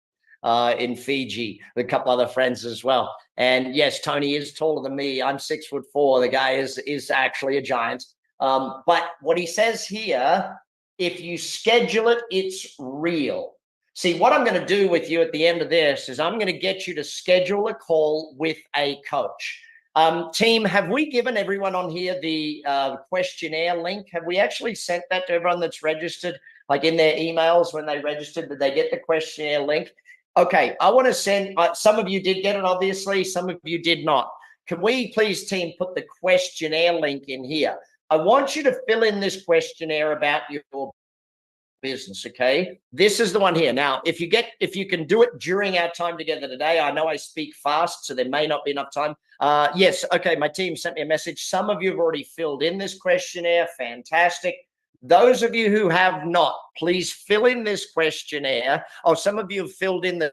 Speaker 1: in Fiji, with a couple other friends as well. And yes, Tony is taller than me. I'm 6'4". The guy is actually a giant. But what he says here, if you schedule it, it's real. See, what I'm going to do with you at the end of this is I'm going to get you to schedule a call with a coach. Team, have we given everyone on here the questionnaire link? Have we actually sent that to everyone that's registered, like in their emails when they registered? Did they get the questionnaire link? Okay, I want to send, some of you did get it, obviously, some of you did not. Can we please, team, put the questionnaire link in here? I want you to fill in this questionnaire about your business. Okay, this is the one here. Now, if you can do it during our time together today, I know I speak fast, so there may not be enough time. Yes, okay, my team sent me a message. Some of you have already filled in this questionnaire. Fantastic. Those of you who have not, please fill in this questionnaire. Oh, some of you have filled in the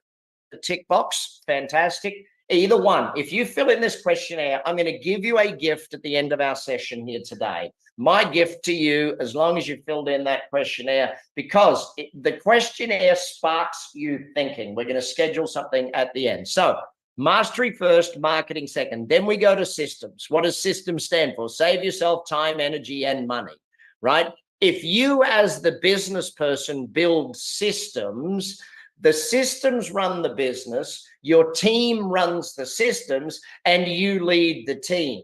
Speaker 1: tick box. Fantastic. Either one. If you fill in this questionnaire, I'm going to give you a gift at the end of our session here today. My gift to you, as long as you filled in that questionnaire, because the questionnaire sparks you thinking. We're going to schedule something at the end. So mastery first, marketing second. Then we go to systems. What does systems stand for? Save yourself time, energy, and money, right? If you as the business person build systems, the systems run the business, your team runs the systems, and you lead the team.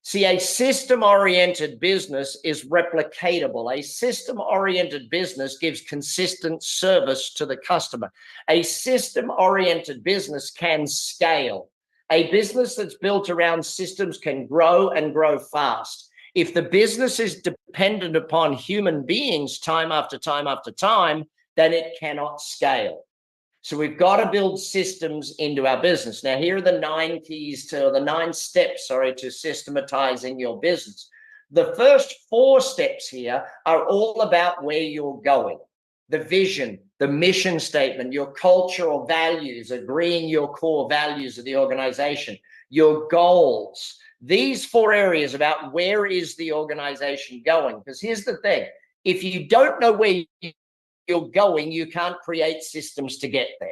Speaker 1: See, a system-oriented business is replicatable. A system-oriented business gives consistent service to the customer. A system-oriented business can scale. A business that's built around systems can grow and grow fast. If the business is dependent upon human beings time after time after time, then it cannot scale. So we've got to build systems into our business. Now, here are the 9 steps, to systematizing your business. The first 4 steps here are all about where you're going. The vision, the mission statement, your cultural values, agreeing your core values of the organization, your goals. These 4 areas about where is the organization going. Because here's the thing, if you don't know where you're going, you can't create systems to get there.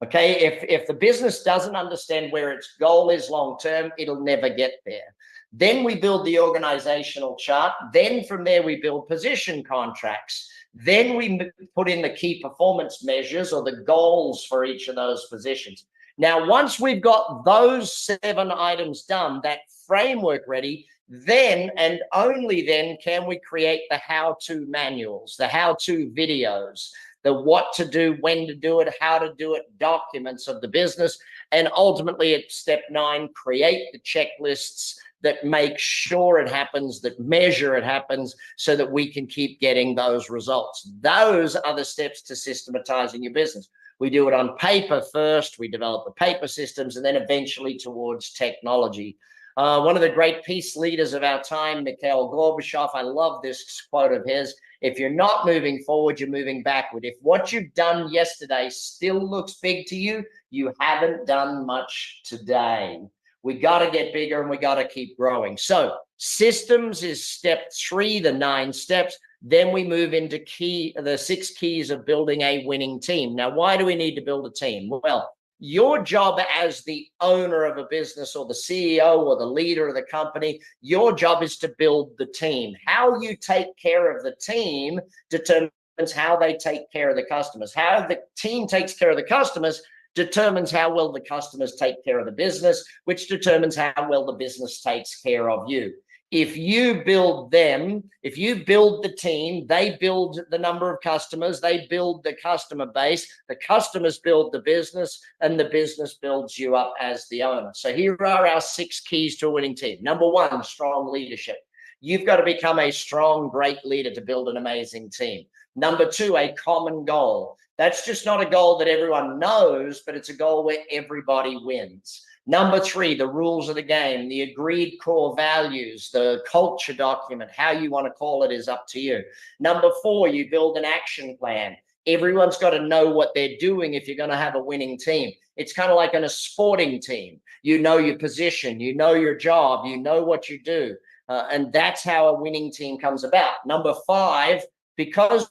Speaker 1: Okay, if the business doesn't understand where its goal is long term, it'll never get there. Then we build the organizational chart. Then from there we build position contracts. Then we put in the key performance measures or the goals for each of those positions. Now, once we've got those 7 items done, that framework ready, then and only then can we create the how-to manuals, the how-to videos, the what to do, when to do it, how to do it, documents of the business. And ultimately at step 9, create the checklists that make sure it happens, that measure it happens, so that we can keep getting those results. Those are the steps to systematizing your business. We do it on paper first, we develop the paper systems, and then eventually towards technology. One of the great peace leaders of our time, Mikhail Gorbachev, I love this quote of his: if you're not moving forward, you're moving backward. If what you've done yesterday still looks big to you, you haven't done much today. We got to get bigger and we got to keep growing. So systems is step 3, the 9 steps. Then we move into the 6 keys of building a winning team. Now, why do we need to build a team? Well, your job as the owner of a business or the CEO or the leader of the company, your job is to build the team. How you take care of the team determines how they take care of the customers. How the team takes care of the customers determines how well the customers take care of the business, which determines how well the business takes care of you. If you build them, if you build the team, they build the number of customers, they build the customer base, the customers build the business, and the business builds you up as the owner. So here are our 6 keys to a winning team. Number 1, strong leadership. You've got to become a strong, great leader to build an amazing team. Number 2, a common goal. That's just not a goal that everyone knows, but it's a goal where everybody wins. Number 3, the rules of the game, the agreed core values, the culture document, how you want to call it is up to you. Number 4, you build an action plan. Everyone's got to know what they're doing if you're going to have a winning team. It's kind of like in a sporting team. You know your position, you know your job, you know what you do. And that's how a winning team comes about. Number 5, because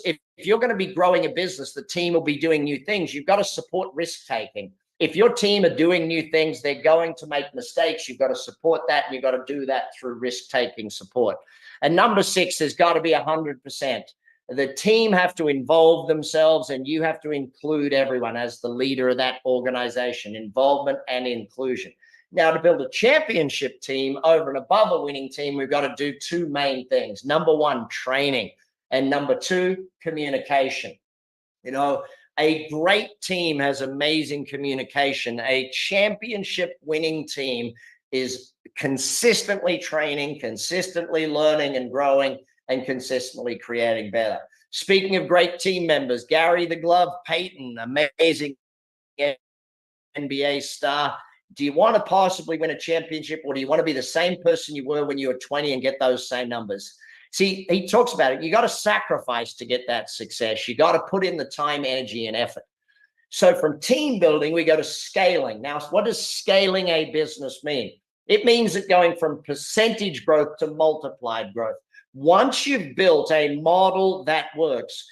Speaker 1: if you're going to be growing a business, the team will be doing new things. You've got to support risk taking. If your team are doing new things, they're going to make mistakes. You've got to support that, and you've got to do that through risk taking support. And number 6 has got to be 100%. The team have to involve themselves, and you have to include everyone as the leader of that organization. Involvement and inclusion. Now, to build a championship team over and above a winning team, we've got to do 2 main things. Number 1, training. And number 2, communication. You know, a great team has amazing communication. A championship winning team is consistently training, consistently learning and growing, and consistently creating better. Speaking of great team members, Gary the Glove Payton, amazing NBA star. Do you want to possibly win a championship, or do you want to be the same person you were when you were 20 and get those same numbers? See, he talks about it. You got to sacrifice to get that success. You got to put in the time, energy, and effort. So from team building, we go to scaling. Now, what does scaling a business mean? It means it going from percentage growth to multiplied growth. Once you've built a model that works,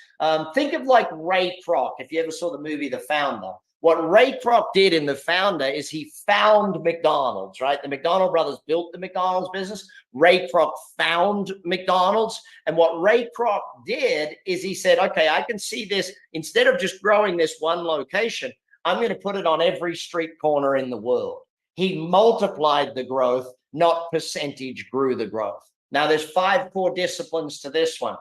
Speaker 1: think of like Ray Kroc. If you ever saw the movie The Founder, what Ray Kroc did in The Founder is he found McDonald's, right? The McDonald brothers built the McDonald's business. Ray Kroc found McDonald's. And what Ray Kroc did is he said, okay, I can see this. Instead of just growing this one location, I'm going to put it on every street corner in the world. He multiplied the growth, not percentage grew the growth. Now, there's 5 core disciplines to this one.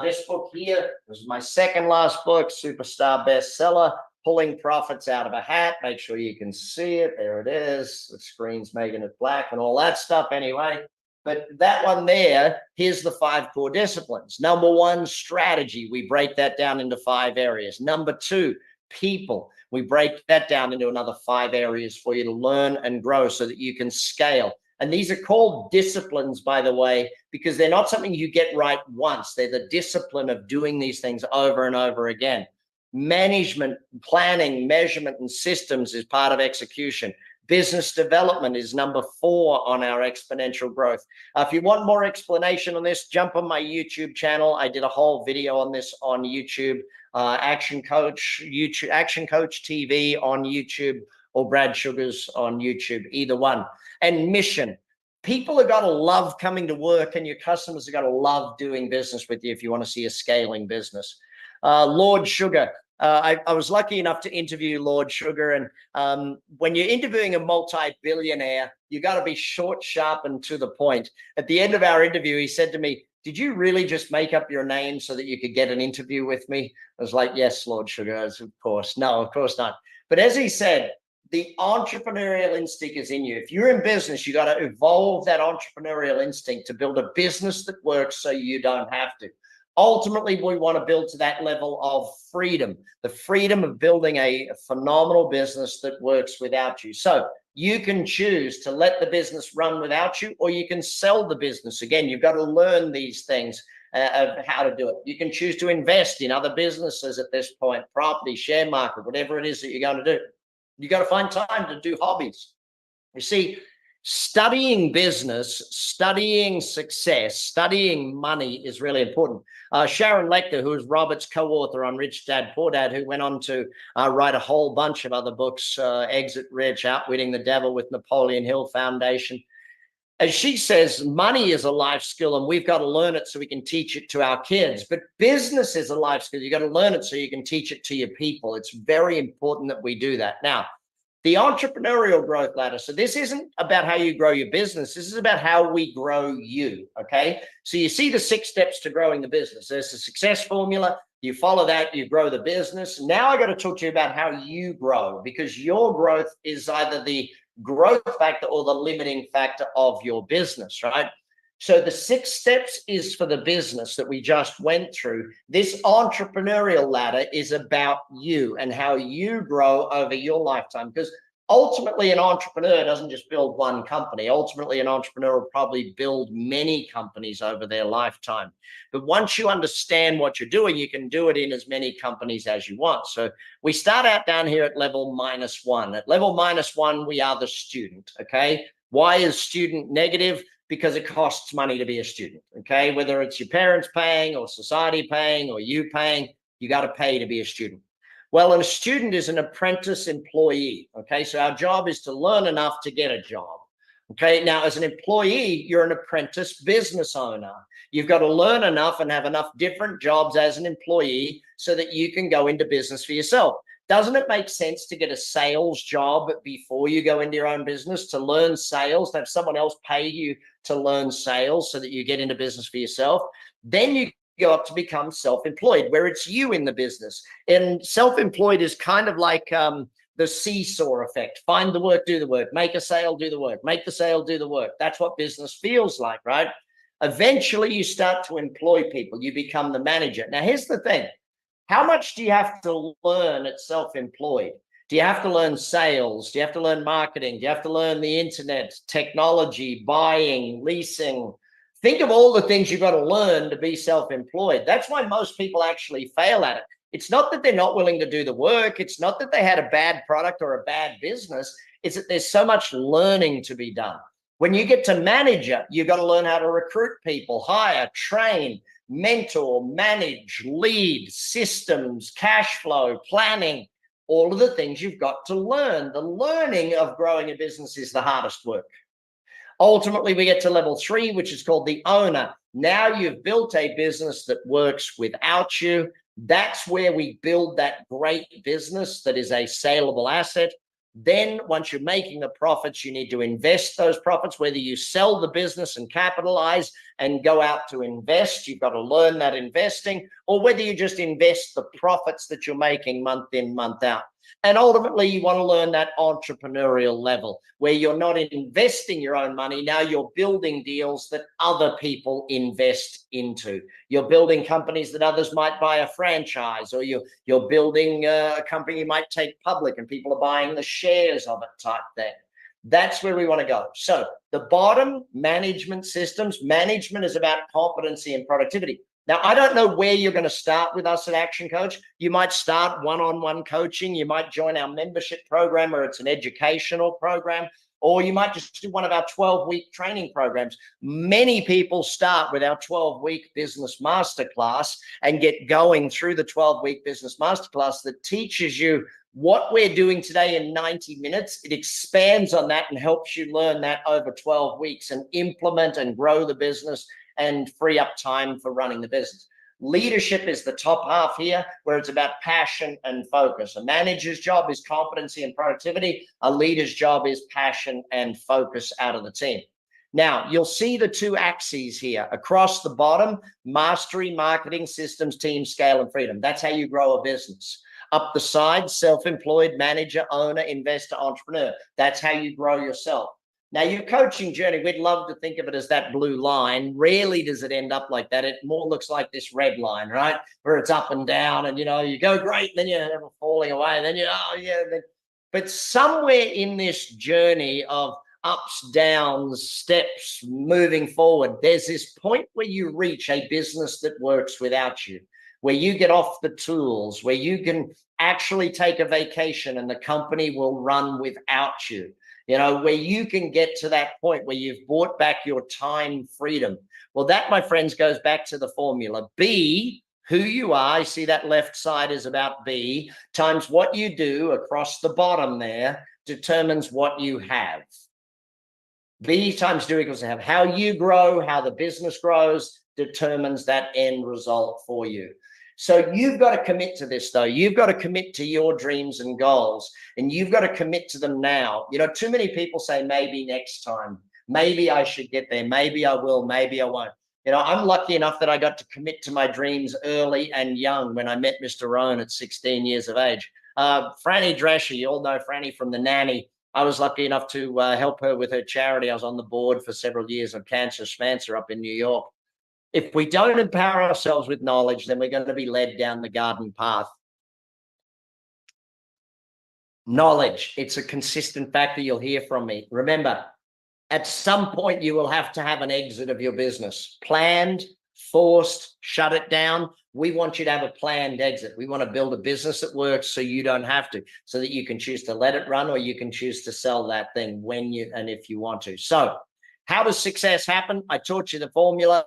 Speaker 1: This book here was my second last book, superstar bestseller, Pulling Profits Out of a Hat. Make sure you can see it. There it is. The screen's making it black and all that stuff anyway. But that one there, here's the 5 core disciplines. Number 1, strategy. We break that down into 5 areas. Number 2, people. We break that down into another 5 areas for you to learn and grow so that you can scale. And these are called disciplines, by the way, because they're not something you get right once. They're the discipline of doing these things over and over again. Management, planning, measurement, and systems is part of execution. Business development is number 4 on our exponential growth. If you want more explanation on this, jump on my YouTube channel. I did a whole video on this on YouTube. ActionCOACH TV on YouTube, or Brad Sugars on YouTube, either one. And mission. People have got to love coming to work, and your customers have got to love doing business with you if you want to see a scaling business. Lord Sugar. I was lucky enough to interview Lord Sugar. And when you're interviewing a multi-billionaire, you got to be short, sharp, and to the point. At the end of our interview, he said to me, "Did you really just make up your name so that you could get an interview with me?" I was like, "Yes, Lord Sugar." Of course. No, of course not. But as he said, the entrepreneurial instinct is in you. If you're in business, you got to evolve that entrepreneurial instinct to build a business that works so you don't have to. Ultimately, we want to build to that level of freedom, the freedom of building a phenomenal business that works without you. So you can choose to let the business run without you, or you can sell the business. Again, you've got to learn these things of how to do it. You can choose to invest in other businesses at this point, property, share market, whatever it is that you're going to do. You got to find time to do hobbies. You see, studying business, studying success, studying money is really important. Sharon Lechter, who is Robert's co-author on Rich Dad, Poor Dad, who went on to write a whole bunch of other books, Exit Rich, Outwitting the Devil with Napoleon Hill Foundation. As she says, money is a life skill, and we've got to learn it so we can teach it to our kids. But business is a life skill. You got to learn it so you can teach it to your people. It's very important that we do that. Now, the entrepreneurial growth ladder. So this isn't about how you grow your business. This is about how we grow you, okay? So you see the 6 steps to growing the business. There's the success formula. You follow that, you grow the business. Now I got to talk to you about how you grow, because your growth is either the growth factor or the limiting factor of your business, right? So the 6 steps is for the business that we just went through. This entrepreneurial ladder is about you and how you grow over your lifetime, because ultimately an entrepreneur doesn't just build one company. Ultimately, an entrepreneur will probably build many companies over their lifetime. But once you understand what you're doing, you can do it in as many companies as you want. So we start out down here at level -1. At level -1, we are the student, okay? Why is student negative? because it costs money to be a student. Okay, whether it's your parents paying or society paying or you paying, you got to pay to be a student. Well, a student is an apprentice employee. Okay, so our job is to learn enough to get a job. Okay, now as an employee, you're an apprentice business owner. You've got to learn enough and have enough different jobs as an employee so that you can go into business for yourself. Doesn't it make sense to get a sales job before you go into your own business, to learn sales, to have someone else pay you to learn sales so that you get into business for yourself? Then you go up to become self-employed, where it's you in the business. And self-employed is kind of like the seesaw effect. Find the work, do the work, make a sale, do the work, make the sale, do the work. That's what business feels like, right? Eventually you start to employ people. You become the manager. Now, here's the thing. How much do you have to learn at self-employed? Do you have to learn sales? Do you have to learn marketing? Do you have to learn the internet, technology, buying, leasing? Think of all the things you've got to learn to be self-employed. That's why most people actually fail at it. It's not that they're not willing to do the work. It's not that they had a bad product or a bad business. It's that there's so much learning to be done. When you get to manager, you've got to learn how to recruit people, hire, train, mentor, manage, lead, systems, cash flow, planning, all of the things you've got to learn. The learning of growing a business is the hardest work. Ultimately, we get to level 3, which is called the owner. Now you've built a business that works without you. That's where we build that great business that is a saleable asset. Then once you're making the profits, you need to invest those profits, whether you sell the business and capitalize and go out to invest. You've got to learn that investing, or whether you just invest the profits that you're making month in, month out. And ultimately, you want to learn that entrepreneurial level where you're not investing your own money. Now you're building deals that other people invest into. You're building companies that others might buy a franchise, or you're building a company you might take public and people are buying the shares of it type thing. That's where we want to go. So the bottom, management systems. Management is about competency and productivity. Now, I don't know where you're going to start with us at Action Coach. You might start one-on-one coaching. You might join our membership program, or it's an educational program, or you might just do one of our 12-week training programs. Many people start with our 12-week business masterclass and get going through the 12-week business masterclass that teaches you what we're doing today in 90 minutes. It expands on that and helps you learn that over 12 weeks and implement and grow the business and free up time for running the business. Leadership is the top half here, where it's about passion and focus. A manager's job is competency and productivity. A leader's job is passion and focus out of the team. Now, you'll see the 2 axes here. Across the bottom, mastery, marketing, systems, team, scale, and freedom. That's how you grow a business. Up the side, self-employed, manager, owner, investor, entrepreneur. That's how you grow yourself. Now, your coaching journey, we'd love to think of it as that blue line. Rarely does it end up like that. It more looks like this red line, right? Where it's up and down, and, you go great, then you're falling away, and then but somewhere in this journey of ups, downs, steps, moving forward, there's this point where you reach a business that works without you, where you get off the tools, where you can actually take a vacation and the company will run without you. Where you can get to that point where you've bought back your time freedom. Well, that, my friends, goes back to the formula. Be who you are. I see that left side is about be times what you do across the bottom there determines what you have. Be times do equals have. How you grow, how the business grows determines that end result for you. So you've got to commit to this, though. You've got to commit to your dreams and goals, and you've got to commit to them now. Too many people say maybe next time, maybe I should get there, maybe I will, maybe I won't. I'm lucky enough that I got to commit to my dreams early and young when I met Mr. Rohn at 16 years of age. Franny Drescher, you all know Franny from The Nanny. I was lucky enough to help her with her charity. I was on the board for several years of Cancer Schmancer up in New York. If we don't empower ourselves with knowledge, then we're going to be led down the garden path. Knowledge, it's a consistent factor you'll hear from me. Remember, at some point, you will have to have an exit of your business. Planned, forced, shut it down. We want you to have a planned exit. We want to build a business that works so you don't have to, so that you can choose to let it run, or you can choose to sell that thing when you and if you want to. So How does success happen? I taught you the formula.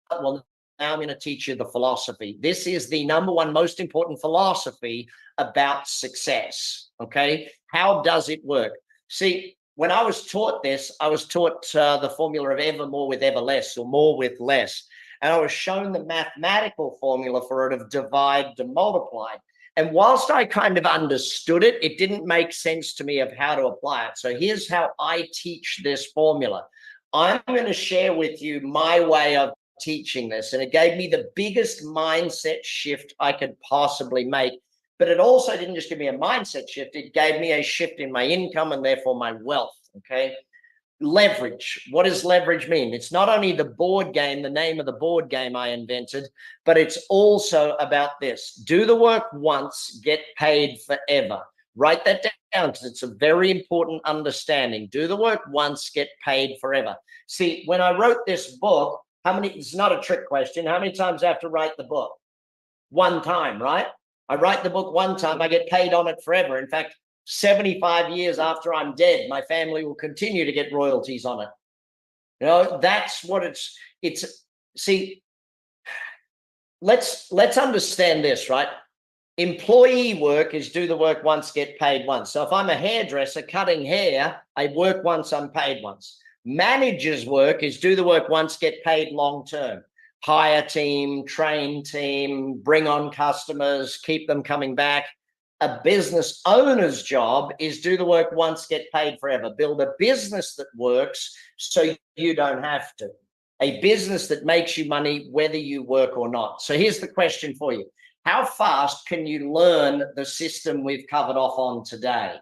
Speaker 1: Well, now I'm going to teach you the philosophy. This is the number one most important philosophy about success. Okay. How does it work? See, when I was taught this, I was taught the formula of ever more with ever less, or more with less. And I was shown the mathematical formula for it of divide to multiply. And whilst I kind of understood it, it didn't make sense to me of how to apply it. So here's how I teach this formula. I'm going to share with you my way of teaching this, and it gave me the biggest mindset shift I could possibly make. But it also didn't just give me a mindset shift, it gave me a shift in my income and therefore my wealth. Okay. Leverage. What does leverage mean? It's not only the board game, the name of the board game I invented, but it's also about this. Do the work once, get paid forever. Write that down because it's a very important understanding. Do the work once, get paid forever. See, when I wrote this book, it's not a trick question. How many times I have to write the book? One time, right? I write the book one time, I get paid on it forever. In fact, 75 years after I'm dead, my family will continue to get royalties on it. You know, that's what it's see, let's understand this, right? Employee work is do the work once, get paid once. So if I'm a hairdresser cutting hair, I work once, I'm paid once. Manager's work is do the work once, get paid long term. Hire team, train team, bring on customers, keep them coming back. A business owner's job is do the work once, get paid forever. Build a business that works so you don't have to. A business that makes you money whether you work or not. So here's the question for you. How fast can you learn the system we've covered off on today?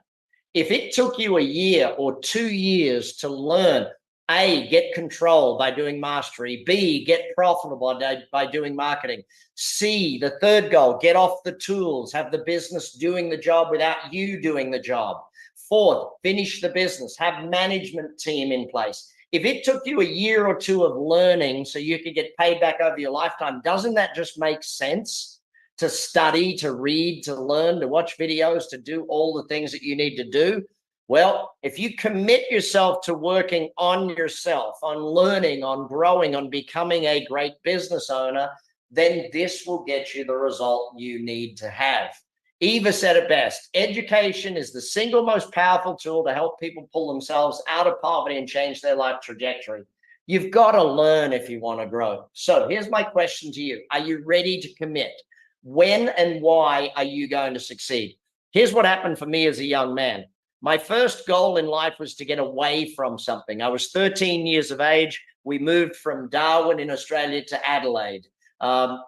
Speaker 1: If it took you a year or 2 years to learn, A, get control by doing mastery, B, get profitable by doing marketing, C, the third goal, get off the tools, have the business doing the job without you doing the job. Fourth, finish the business, have management team in place. If it took you a year or two of learning so you could get paid back over your lifetime, doesn't that just make sense? To study, to read, to learn, to watch videos, to do all the things that you need to do. Well, if you commit yourself to working on yourself, on learning, on growing, on becoming a great business owner, then this will get you the result you need to have. Eva said it best. Education is the single most powerful tool to help people pull themselves out of poverty and change their life trajectory. You've got to learn if you want to grow. So here's my question to you. Are you ready to commit? When and why are you going to succeed? Here's what happened for me as a young man. My first goal in life was to get away from something. I was 13 years of age. We moved from Darwin in Australia to Adelaide. I'm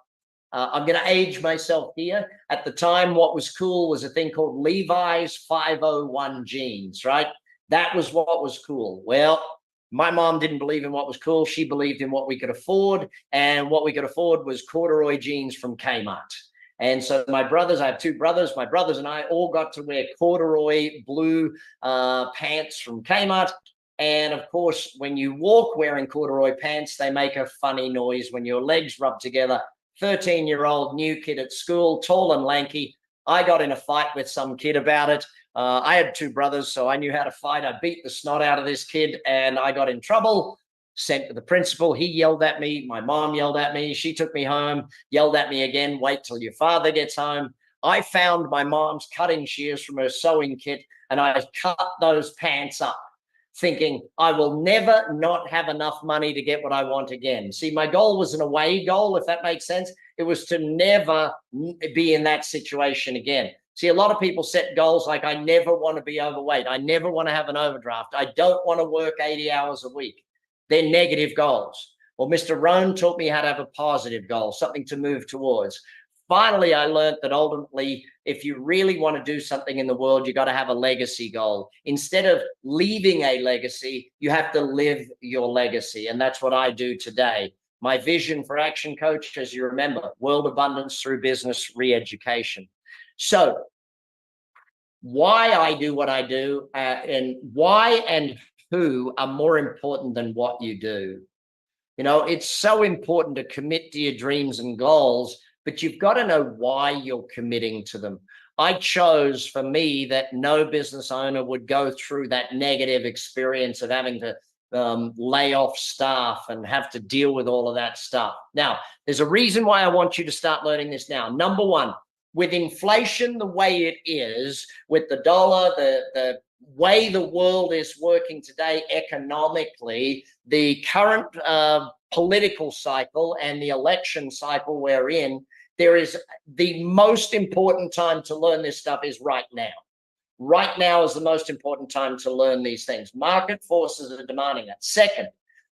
Speaker 1: going to age myself here. At the time, what was cool was a thing called Levi's 501 jeans, right? That was what was cool. Well, my mom didn't believe in what was cool. She believed in what we could afford. And what we could afford was corduroy jeans from Kmart. And so my brothers, I have two brothers, my brothers and I all got to wear corduroy blue pants from Kmart. And of course, when you walk wearing corduroy pants, they make a funny noise when your legs rub together. 13-year-old new kid at school, tall and lanky. I got in a fight with some kid about it. I had two brothers, so I knew how to fight. I beat the snot out of this kid and I got in trouble. Sent to the principal. He yelled at me. My mom yelled at me. She took me home, yelled at me again. Wait till your father gets home. I found my mom's cutting shears from her sewing kit and I cut those pants up, thinking I will never not have enough money to get what I want again. See, my goal was an away goal, if that makes sense. It was to never be in that situation again. See, a lot of people set goals like, I never want to be overweight. I never want to have an overdraft. I don't want to work 80 hours a week. They're negative goals. Well, Mr. Rohn taught me how to have a positive goal, something to move towards. Finally, I learned that ultimately, if you really want to do something in the world, you got to have a legacy goal. Instead of leaving a legacy, you have to live your legacy. And that's what I do today. My vision for Action Coach, as you remember, world abundance through business re-education. So why I do what I do and why and who are more important than what you do. You know, it's so important to commit to your dreams and goals, but you've got to know why you're committing to them. I chose, for me, that no business owner would go through that negative experience of having to lay off staff and have to deal with all of that stuff. Now, there's a reason why I want you to start learning this now. Number one, with inflation the way it is, with the dollar, the way the world is working today economically, the current political cycle and the election cycle we're in, there is the most important time to learn this stuff is right now. Right now is the most important time to learn these things. Market forces are demanding that. Second,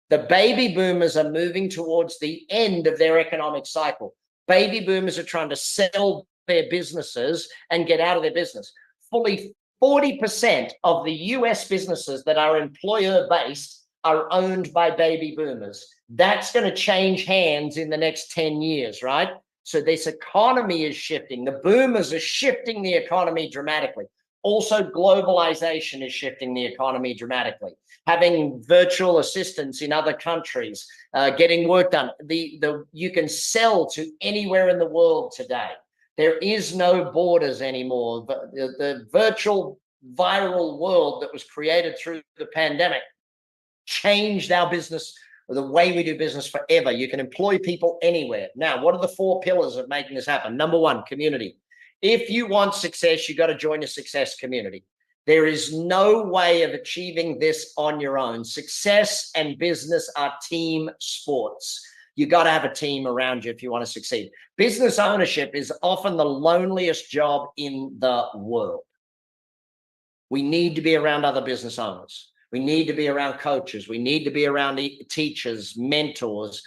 Speaker 1: the baby boomers are moving towards the end of their economic cycle. Baby boomers are trying to sell their businesses and get out of their business. Fully 40% of the US businesses that are employer-based are owned by baby boomers. That's going to change hands in the next 10 years, right? So this economy is shifting. The boomers are shifting the economy dramatically. Also, globalization is shifting the economy dramatically. Having virtual assistants in other countries, getting work done. You can sell to anywhere in the world today. There is no borders anymore. The virtual viral world that was created through the pandemic changed our business, the way we do business forever. You can employ people anywhere. Now, what are the 4 pillars of making this happen? Number one, community. If you want success, you got to join a success community. There is no way of achieving this on your own. Success and business are team sports. You got to have a team around you if you want to succeed. Business ownership is often the loneliest job in the world. We need to be around other business owners. We need to be around coaches. We need to be around teachers, mentors,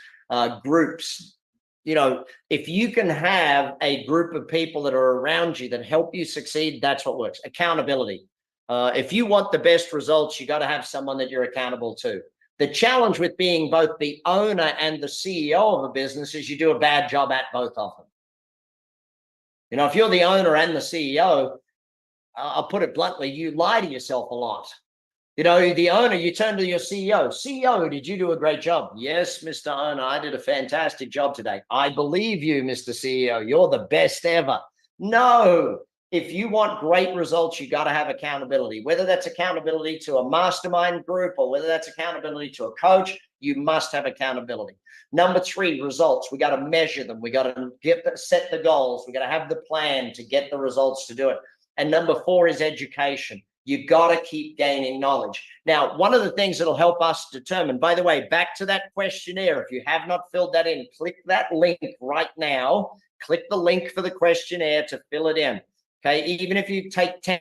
Speaker 1: groups. You know, if you can have a group of people that are around you that help you succeed, that's what works. Accountability. If you want the best results, you got to have someone that you're accountable to. The challenge with being both the owner and the CEO of a business is you do a bad job at both of them. You know, if you're the owner and the CEO, I'll put it bluntly, you lie to yourself a lot. You know, the owner, you turn to your CEO. CEO, did you do a great job? Yes, Mr. Owner, I did a fantastic job today. I believe you, Mr. CEO. You're the best ever. No, if you want great results, you got to have accountability. Whether that's accountability to a mastermind group or whether that's accountability to a coach, you must have accountability. Number 3, results. We got to measure them. We got to set the goals. We got to have the plan to get the results to do it. And number 4 is education. You got to keep gaining knowledge. Now, one of the things that'll help us determine, by the way, back to that questionnaire, if you have not filled that in, click that link right now. Click the link for the questionnaire to fill it in. Okay, even if you take 10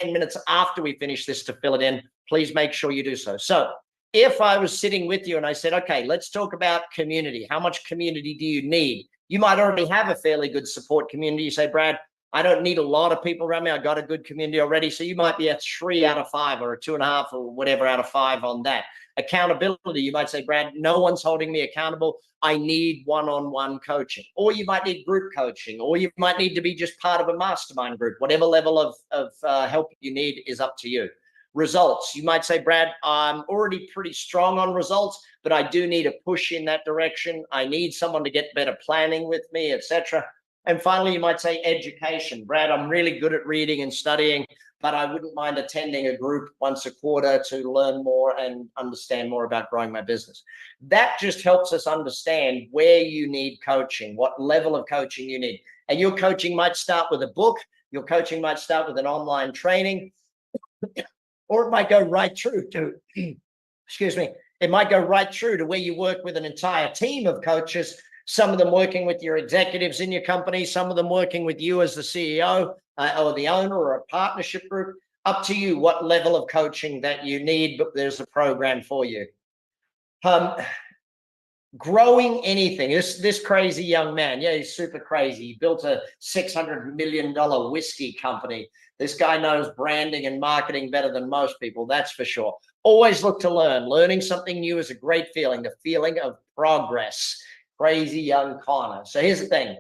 Speaker 1: minutes after we finish this to fill it in, please make sure you do so. So if I was sitting with you and I said, okay, let's talk about community. How much community do you need? You might already have a fairly good support community. You say, Brad, I don't need a lot of people around me. I got a good community already. So you might be a 3 out of 5 or a 2.5 or whatever out of 5 on that. Accountability, you might say, Brad, no one's holding me accountable. I need one-on-one coaching. Or you might need group coaching, or you might need to be just part of a mastermind group. Whatever level of help you need is up to you. Results, you might say, Brad, I'm already pretty strong on results, but I do need a push in that direction. I need someone to get better planning with me, etc. And finally, you might say education. Brad, I'm really good at reading and studying, but I wouldn't mind attending a group once a quarter to learn more and understand more about growing my business. That just helps us understand where you need coaching, what level of coaching you need. And your coaching might start with a book. Your coaching might start with an online training, or it might go right through to, excuse me, it might go right through to where you work with an entire team of coaches. Some of them working with your executives in your company, some of them working with you as the CEO or the owner or a partnership group. Up to you what level of coaching that you need, but there's a program for you. Growing anything. This crazy young man, yeah, he's super crazy. He built a $600 million whiskey company. This guy knows branding and marketing better than most people, that's for sure. Always look to learn. Learning something new is a great feeling, the feeling of progress. Crazy young Connor. So here's the thing.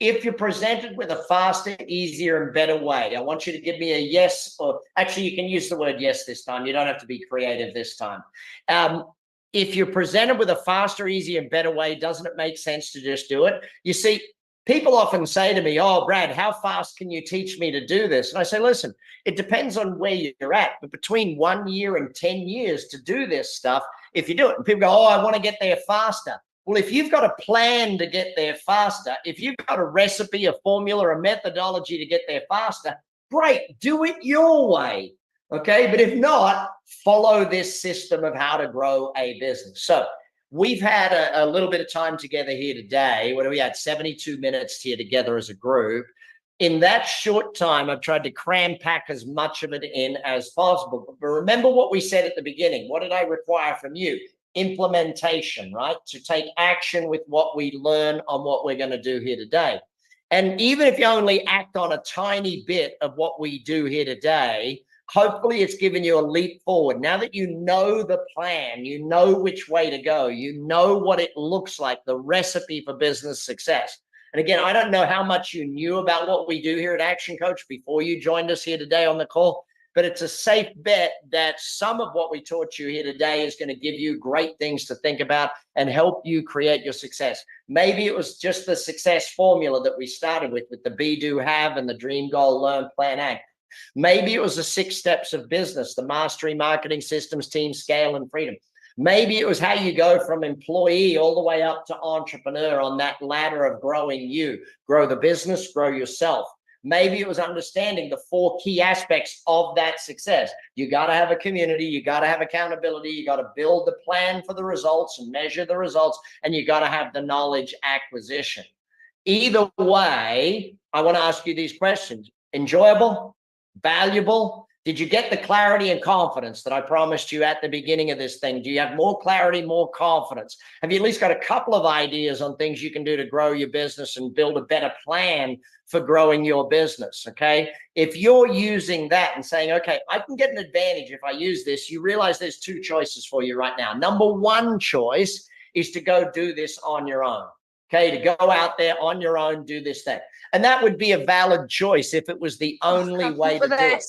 Speaker 1: If you're presented with a faster, easier, and better way, I want you to give me a yes, or actually you can use the word yes this time. You don't have to be creative this time. If you're presented with a faster, easier, and better way, doesn't it make sense to just do it? You see, People often say to me, oh, Brad, how fast can you teach me to do this? And I say, listen, it depends on where you're at, but between 1 year and 10 years to do this stuff, if you do it, and people go, oh, I want to get there faster. Well, if you've got a plan to get there faster, if you've got a recipe, a formula, a methodology to get there faster, great, do it your way. Okay. But if not, follow this system of how to grow a business. So we've had a little bit of time together here today. What do we had? 72 minutes here together as a group. In that short time, I've tried to cram pack as much of it in as possible. But remember what we said at the beginning. What did I require from you? Implementation, right? To take action with what we learn on what we're going to do here today. And even if you only act on a tiny bit of what we do here today, hopefully it's given you a leap forward. Now that you know the plan, you know which way to go, you know what it looks like, the recipe for business success. And again, I don't know how much you knew about what we do here at Action Coach before you joined us here today on the call, but it's a safe bet that some of what we taught you here today is going to give you great things to think about and help you create your success. Maybe it was just the success formula that we started with the be, do, have, and the dream, goal, learn, plan, act. Maybe it was the 6 steps of business, the mastery, marketing, systems, team, scale, and freedom. Maybe it was how you go from employee all the way up to entrepreneur on that ladder of growing you, grow the business, grow yourself. Maybe it was understanding the 4 key aspects of that success. You got to have a community, you got to have accountability, you got to build the plan for the results and measure the results, and you got to have the knowledge acquisition. Either way, I want to ask you these questions. Enjoyable? Valuable? Did you get the clarity and confidence that I promised you at the beginning of this thing? Do you have more clarity, more confidence? Have you at least got a couple of ideas on things you can do to grow your business and build a better plan for growing your business? Okay. If you're using that and saying, okay, I can get an advantage if I use this, you realize there's 2 choices for you right now. Number 1 choice is to go do this on your own. Okay. To go out there on your own, do this thing. And that would be a valid choice if it was the only way to do it.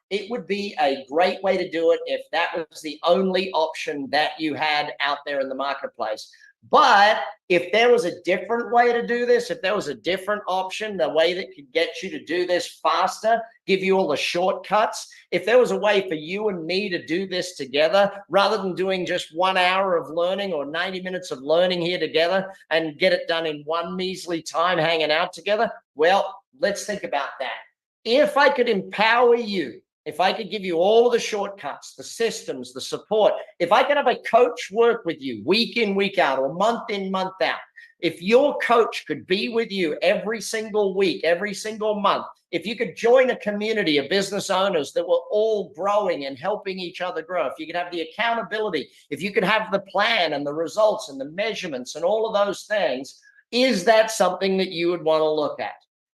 Speaker 1: It would be a great way to do it if that was the only option that you had out there in the marketplace. But if there was a different way to do this, if there was a different option, the way that could get you to do this faster, give you all the shortcuts, if there was a way for you and me to do this together, rather than doing just 1 hour of learning or 90 minutes of learning here together and get it done in one measly time hanging out together, well, let's think about that. If I could empower you, if I could give you all of the shortcuts, the systems, the support, if I could have a coach work with you week in, week out, or month in, month out, if your coach could be with you every single week, every single month, if you could join a community of business owners that were all growing and helping each other grow, if you could have the accountability, if you could have the plan and the results and the measurements and all of those things, is that something that you would want to look at?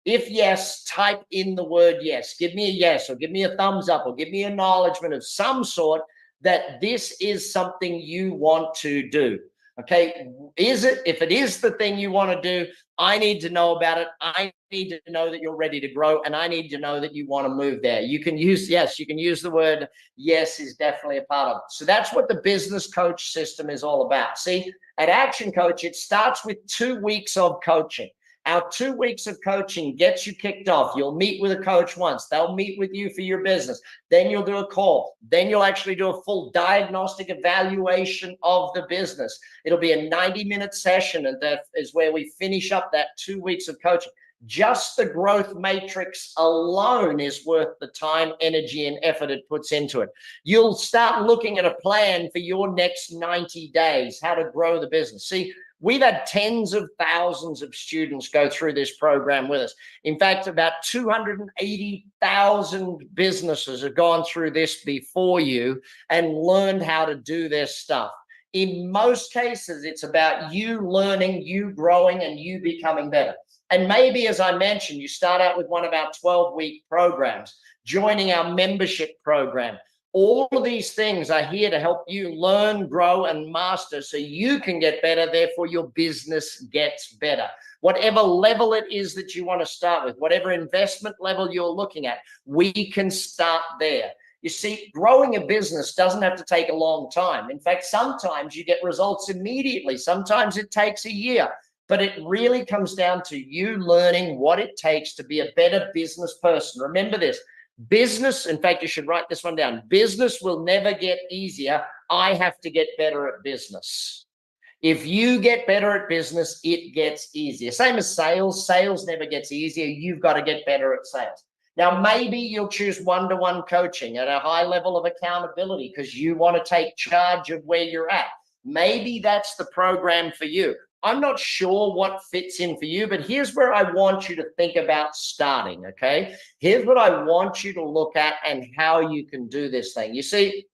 Speaker 1: If yes, type in the word yes. Give me a yes, or give me a thumbs up, or give me acknowledgement of some sort that this is something you want to do. Okay. Is it? If it is the thing you want to do, I need to know about it. I need to know that you're ready to grow, and I need to know that you want to move there. You can use yes. You can use the word yes is definitely a part of it. So that's what the business coach system is all about. See, at Action Coach, it starts with 2 weeks of coaching. Our 2 weeks of coaching gets you kicked off. You'll meet with a coach once. They'll meet with you for your business. Then you'll do a call. Then you'll actually do a full diagnostic evaluation of the business. It'll be a 90-minute session, and that is where we finish up that 2 weeks of coaching. Just the growth matrix alone is worth the time, energy, and effort it puts into it. You'll start looking at a plan for your next 90 days, how to grow the business. See, we've had tens of thousands of students go through this program with us. In fact, about 280,000 businesses have gone through this before you and learned how to do their stuff. In most cases, it's about you learning, you growing, and you becoming better. And maybe, as I mentioned, you start out with one of our 12-week programs, joining our membership program. All of these things are here to help you learn, grow, and master so you can get better, therefore your business gets better. Whatever level it is that you want to start with, whatever investment level you're looking at, we can start there. You see, growing a business doesn't have to take a long time. In fact, sometimes you get results immediately. Sometimes it takes a year. but it really comes down to you learning what it takes to be a better business person. Remember this. Business, in fact, you should write this one down. Business will never get easier. I have to get better at business. If you get better at business, it gets easier. Same as sales. Sales never gets easier. You've got to get better at sales. Now, maybe you'll choose one-to-one coaching at a high level of accountability because you want to take charge of where you're at. Maybe that's the program for you. I'm not sure what fits in for you, but here's where I want you to think about starting, okay? Here's what I want you to look at and how you can do this thing. You see,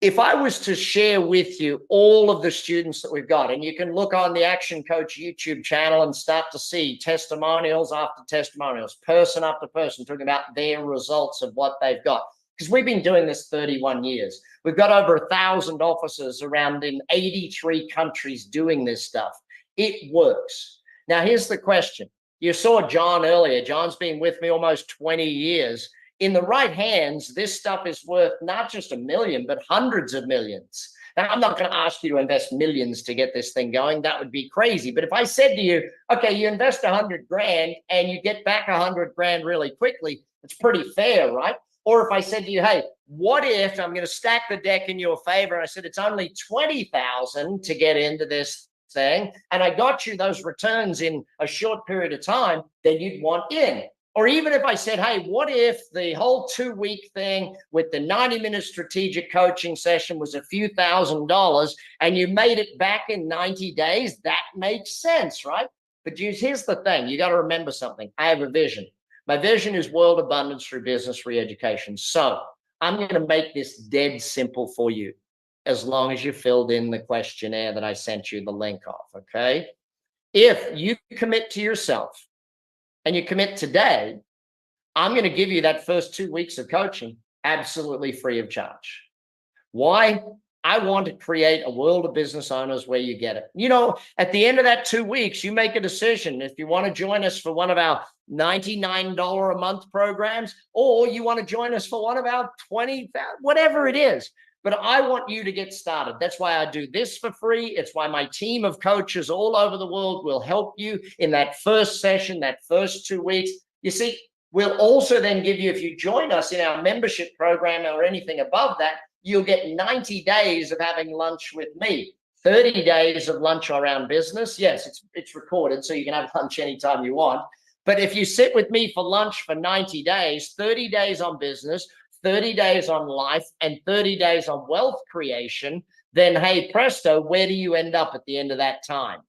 Speaker 1: if I was to share with you all of the students that we've got, and you can look on the Action Coach YouTube channel and start to see testimonials after testimonials, person after person, talking about their results of what they've got. Because we've been doing this 31 years. We've got over 1,000 offices around in 83 countries doing this stuff. It works. Now, here's the question. You saw John earlier. John's been with me almost 20 years. In the right hands, this stuff is worth not just $1 million, but hundreds of millions. Now, I'm not going to ask you to invest millions to get this thing going. That would be crazy. But if I said to you, okay, you invest 100 grand and you get back 100 grand really quickly, it's pretty fair, right? Or if I said to you, hey, what if I'm going to stack the deck in your favor? And I said, it's only 20,000 to get into this thing. And I got you those returns in a short period of time, then you'd want in. Or even if I said, hey, what if the whole 2-week thing with the 90-minute strategic coaching session was a few $1,000s and you made it back in 90 days? That makes sense, right? But here's the thing. You got to remember something. I have a vision. My vision is world abundance through business re-education. So I'm going to make this dead simple for you as long as you filled in the questionnaire that I sent you the link of, okay? If you commit to yourself, and you commit today, I'm going to give you that first 2 weeks of coaching absolutely free of charge. Why? I want to create a world of business owners where you get it. You know, at the end of that 2 weeks, you make a decision if you want to join us for one of our $99 a month programs, or you want to join us for one of our 20, whatever it is. But I want you to get started. That's why I do this for free. It's why my team of coaches all over the world will help you in that first session, that first 2 weeks. You see, we'll also then give you, if you join us in our membership program or anything above that, you'll get 90 days of having lunch with me, 30 days of lunch around business. Yes, it's recorded, so you can have lunch anytime you want. But if you sit with me for lunch for 90 days, 30 days on business, 30 days on life, and 30 days on wealth creation, then hey, presto, where do you end up at the end of that time?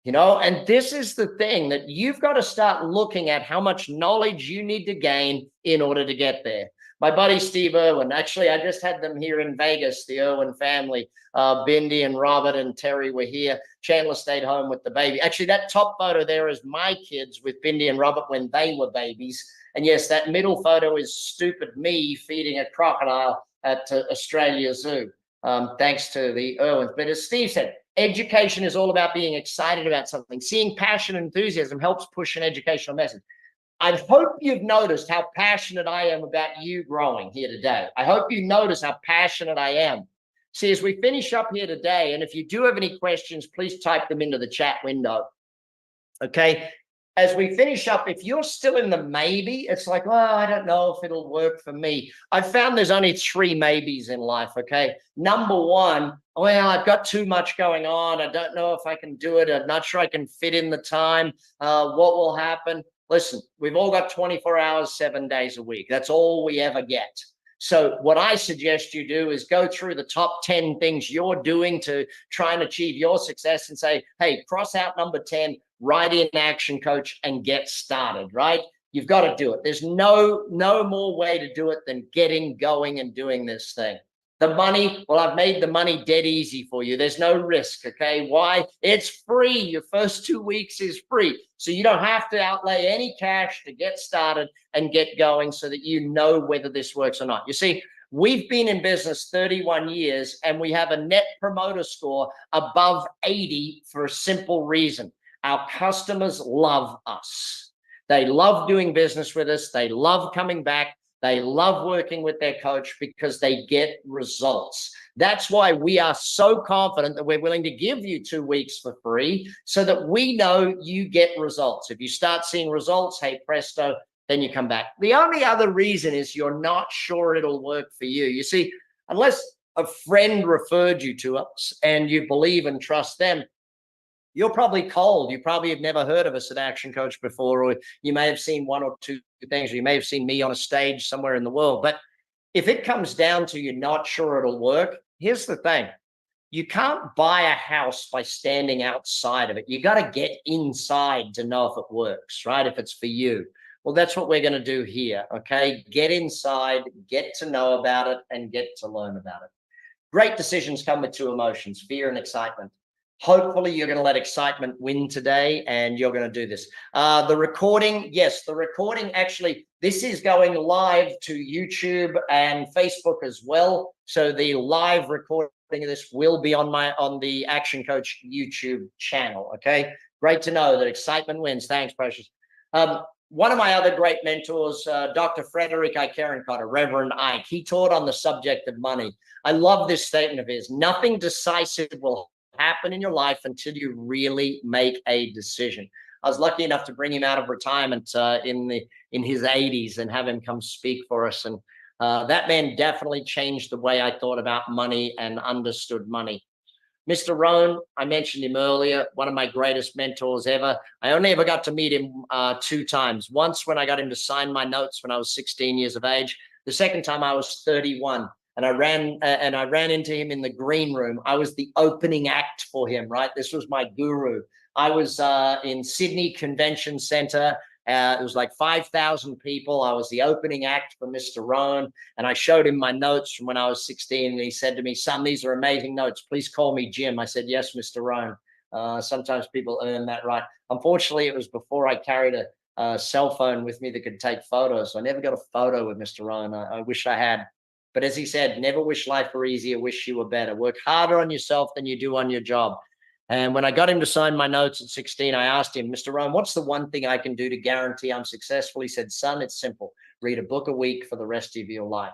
Speaker 1: You know, and this is the thing that you've got to start looking at how much knowledge you need to gain in order to get there. My buddy Steve Irwin, actually, I just had them here in Vegas, the Irwin family. Bindi and Robert and Terry were here. Chandler stayed home with the baby. Actually, that top photo there is my kids with Bindi and Robert when they were babies. And yes, that middle photo is stupid me feeding a crocodile at Australia Zoo, thanks to the Irwins. But as Steve said, education is all about being excited about something. Seeing passion and enthusiasm helps push an educational message. I hope you've noticed how passionate I am about you growing here today. I hope you notice how passionate I am. See, as we finish up here today, and if you do have any questions, please type them into the chat window. Okay. As we finish up, if you're still in the maybe, it's like, well, I don't know if it'll work for me. I've found there's only 3 maybes in life, okay? Number one, well, I've got too much going on. I don't know if I can do it. I'm not sure I can fit in the time. What will happen? Listen, we've all got 24 hours, 7 days a week. That's all we ever get. So what I suggest you do is go through the top 10 things you're doing to try and achieve your success and say, hey, cross out number 10, write in Action Coach and get started, right? You've got to do it. There's no more way to do it than getting going and doing this thing. The money, well, I've made the money dead easy for you. There's no risk, okay? Why? It's free. Your first 2 weeks is free. So you don't have to outlay any cash to get started and get going so that you know whether this works or not. You see, we've been in business 31 years and we have a net promoter score above 80 for a simple reason. Our customers love us. They love doing business with us. They love coming back. They love working with their coach because they get results. That's why we are so confident that we're willing to give you 2 weeks for free so that we know you get results. If you start seeing results, hey, presto, then you come back. The only other reason is you're not sure it'll work for you. You see, unless a friend referred you to us and you believe and trust them, you're probably cold. You probably have never heard of us at Action Coach before, or you may have seen one or two things, or you may have seen me on a stage somewhere in the world. But if it comes down to you're not sure it'll work, here's the thing. You can't buy a house by standing outside of it. You got to get inside to know if it works, right? If it's for you. Well, that's what we're going to do here. Okay. Get inside, get to know about it, and get to learn about it. Great decisions come with two emotions, fear and excitement. Hopefully you're going to let excitement win today and you're going to do this. The recording, yes, the recording, actually, this is going live to YouTube and Facebook as well. So the live recording of this will be on the Action Coach YouTube channel. Okay. Great to know that excitement wins. Thanks, Precious. One of my other great mentors, Dr. Frederick Ikerenkota, Reverend Ike, he taught on the subject of money. I love this statement of his. Nothing decisive will happen in your life until you really make a decision. I was lucky enough to bring him out of retirement in his 80s and have him come speak for us. And that man definitely changed the way I thought about money and understood money. Mr. Rohn, I mentioned him earlier, one of my greatest mentors ever. I only ever got to meet him 2 times. Once when I got him to sign my notes when I was 16 years of age. The second time I was 31. And I ran into him in the green room. I was the opening act for him, right? This was my guru. I was in Sydney Convention Center. It was like 5,000 people. I was the opening act for Mr. Rohn. And I showed him my notes from when I was 16. And he said to me, son, these are amazing notes. Please call me Jim. I said, yes, Mr. Rohn. Sometimes people earn that right. Unfortunately, it was before I carried a cell phone with me that could take photos. So I never got a photo with Mr. Rohn. I wish I had. But as he said, never wish life were easier, wish you were better. Work harder on yourself than you do on your job. And when I got him to sign my notes at 16, I asked him, Mr. Rohn, what's the one thing I can do to guarantee I'm successful? He said, son, it's simple. Read a book a week for the rest of your life.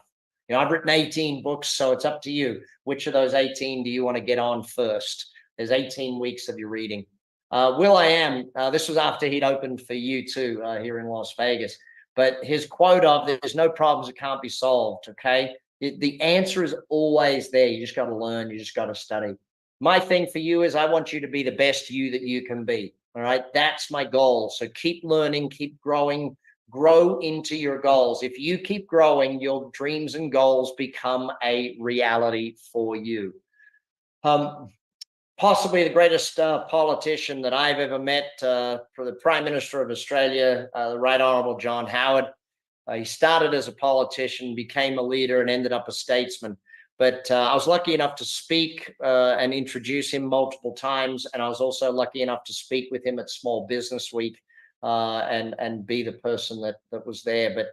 Speaker 1: You know, I've written 18 books, so it's up to you. Which of those 18 do you want to get on first? There's 18 weeks of your reading. Will.i.am, this was after he'd opened for U2 here in Las Vegas. But his quote of, there's no problems that can't be solved, okay? The answer is always there. You just got to learn. You just got to study. My thing for you is I want you to be the best you that you can be. All right. That's my goal. So keep learning, keep growing, grow into your goals. If you keep growing, your dreams and goals become a reality for you. Possibly the greatest politician that I've ever met, for the Prime Minister of Australia, the Right Honourable John Howard. He started as a politician, became a leader, and ended up a statesman. But I was lucky enough to speak and introduce him multiple times. And I was also lucky enough to speak with him at Small Business Week and be the person that was there.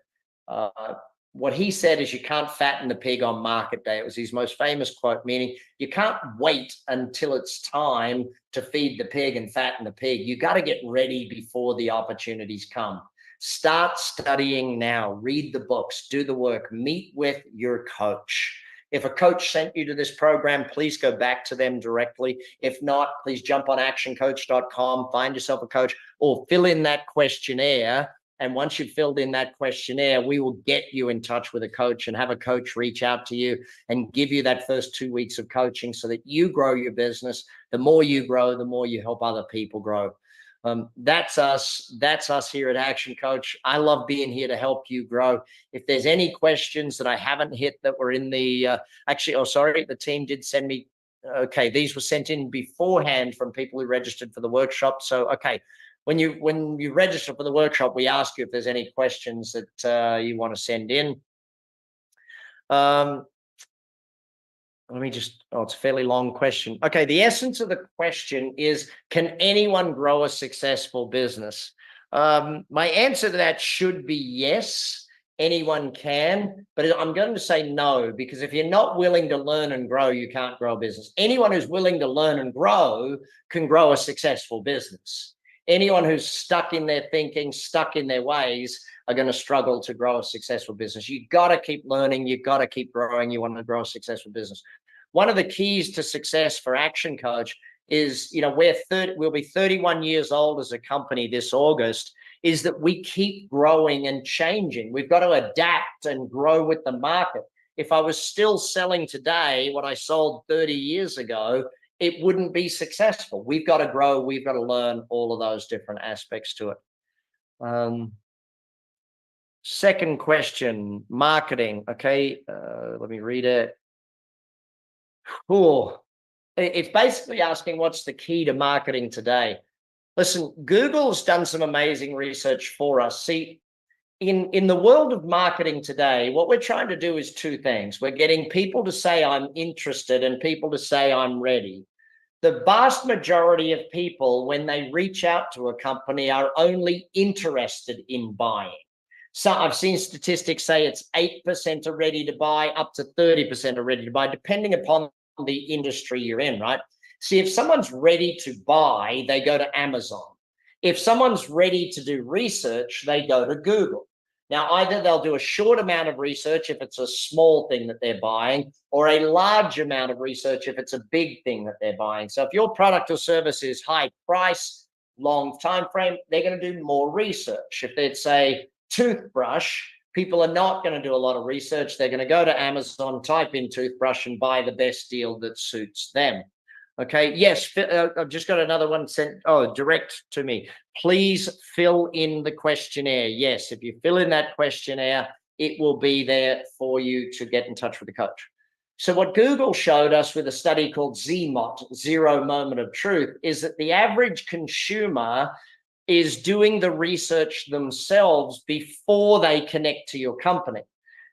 Speaker 1: But what he said is you can't fatten the pig on market day. It was his most famous quote, meaning you can't wait until it's time to feed the pig and fatten the pig. You got to get ready before the opportunities come. Start studying now, read the books, do the work, meet with your coach. If a coach sent you to this program, please go back to them directly. If not, please jump on actioncoach.com, find yourself a coach, or fill in that questionnaire. And once you've filled in that questionnaire, we will get you in touch with a coach and have a coach reach out to you and give you that first 2 weeks of coaching so that you grow your business. The more you grow, the more you help other people grow. That's us. That's us here at Action Coach. I love being here to help you grow. If there's any questions that I haven't hit that were in the, the team did send me. Okay, these were sent in beforehand from people who registered for the workshop. So, okay, when you register for the workshop, we ask you if there's any questions that you want to send in. It's a fairly long question. Okay, the essence of the question is, can anyone grow a successful business? My answer to that should be yes, anyone can, but I'm going to say no, because if you're not willing to learn and grow, you can't grow a business. Anyone who's willing to learn and grow can grow a successful business. Anyone who's stuck in their thinking, stuck in their ways, are going to struggle to grow a successful business. You got to keep learning. You got to keep growing. You want to grow a successful business. One of the keys to success for Action Coach is, we'll be 31 years old as a company this August, is that we keep growing and changing. We've got to adapt and grow with the market. If I was still selling today what I sold 30 years ago, it wouldn't be successful. We've got to grow. We've got to learn all of those different aspects to it. Second question, marketing. Okay, let me read it. Cool. It's basically asking what's the key to marketing today. Listen, Google's done some amazing research for us. See, in the world of marketing today, what we're trying to do is two things. We're getting people to say, I'm interested, and people to say, I'm ready. The vast majority of people, when they reach out to a company, are only interested in buying. So I've seen statistics say it's 8% are ready to buy, up to 30% are ready to buy, depending upon the industry you're in, right? See, if someone's ready to buy, they go to Amazon. If someone's ready to do research, they go to Google. Now, either they'll do a short amount of research if it's a small thing that they're buying, or a large amount of research if it's a big thing that they're buying. So if your product or service is high price, long time frame, they're going to do more research. If it's a toothbrush, people are not going to do a lot of research. They're going to go to Amazon, type in toothbrush, and buy the best deal that suits them. Okay, yes, I've just got another one sent, direct to me. Please fill in the questionnaire. Yes, if you fill in that questionnaire, it will be there for you to get in touch with the coach. So what Google showed us with a study called ZMOT, Zero Moment of Truth, is that the average consumer is doing the research themselves before they connect to your company.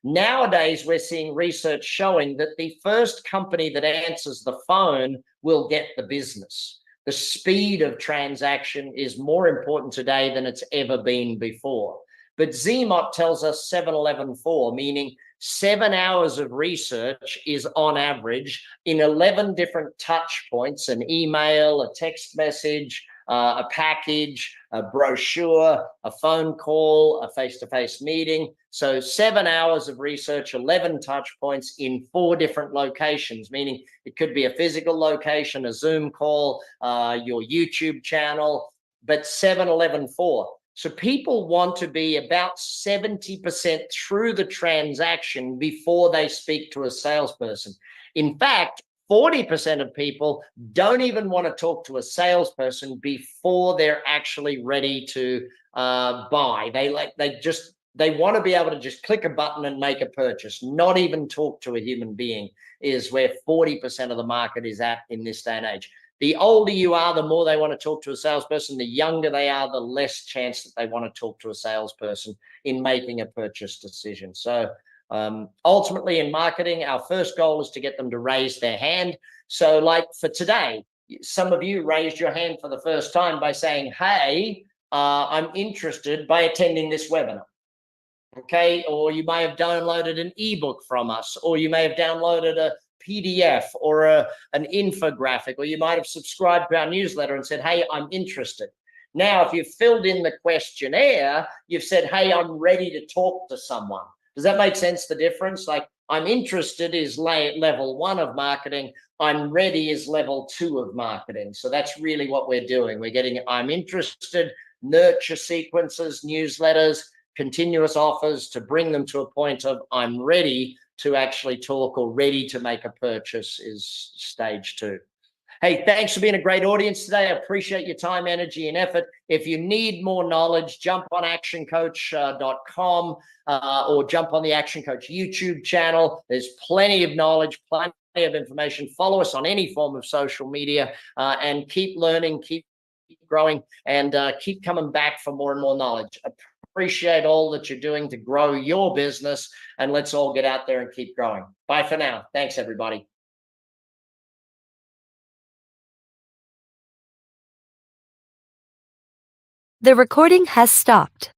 Speaker 1: Nowadays, we're seeing research showing that the first company that answers the phone will get the business. The speed of transaction is more important today than it's ever been before. But ZMOT tells us 7-11-4, meaning 7 hours of research is on average in 11 different touch points: an email, a text message, a package, a brochure, a phone call, a face-to-face meeting. So 7 hours of research, 11 touch points in 4 different locations, meaning it could be a physical location, a Zoom call, your YouTube channel, but 7-11-4. So people want to be about 70% through the transaction before they speak to a salesperson. In fact, 40% of people don't even want to talk to a salesperson before they're actually ready to buy. They want to be able to just click a button and make a purchase, not even talk to a human being, is where 40% of the market is at in this day and age. The older you are, the more they want to talk to a salesperson. The younger they are, the less chance that they want to talk to a salesperson in making a purchase decision. So ultimately in marketing, our first goal is to get them to raise their hand. So like for today, some of you raised your hand for the first time by saying, hey, I'm interested by attending this webinar. Okay, or you may have downloaded an ebook from us, or you may have downloaded a PDF or an infographic, or you might have subscribed to our newsletter and said, hey, I'm interested. Now, if you've filled in the questionnaire, you've said, hey, I'm ready to talk to someone. Does that make sense, the difference? Like, I'm interested is level 1 of marketing. I'm ready is level 2 of marketing. So that's really what we're doing. We're getting I'm interested, nurture sequences, newsletters, continuous offers to bring them to a point of I'm ready to actually talk, or ready to make a purchase is stage 2. Hey, thanks for being a great audience today. I appreciate your time, energy, and effort. If you need more knowledge, jump on actioncoach.com or jump on the Action Coach YouTube channel. There's plenty of knowledge, plenty of information. Follow us on any form of social media and keep learning, keep growing, and keep coming back for more and more knowledge. Appreciate all that you're doing to grow your business, and let's all get out there and keep growing. Bye for now. Thanks, everybody.
Speaker 2: The recording has stopped.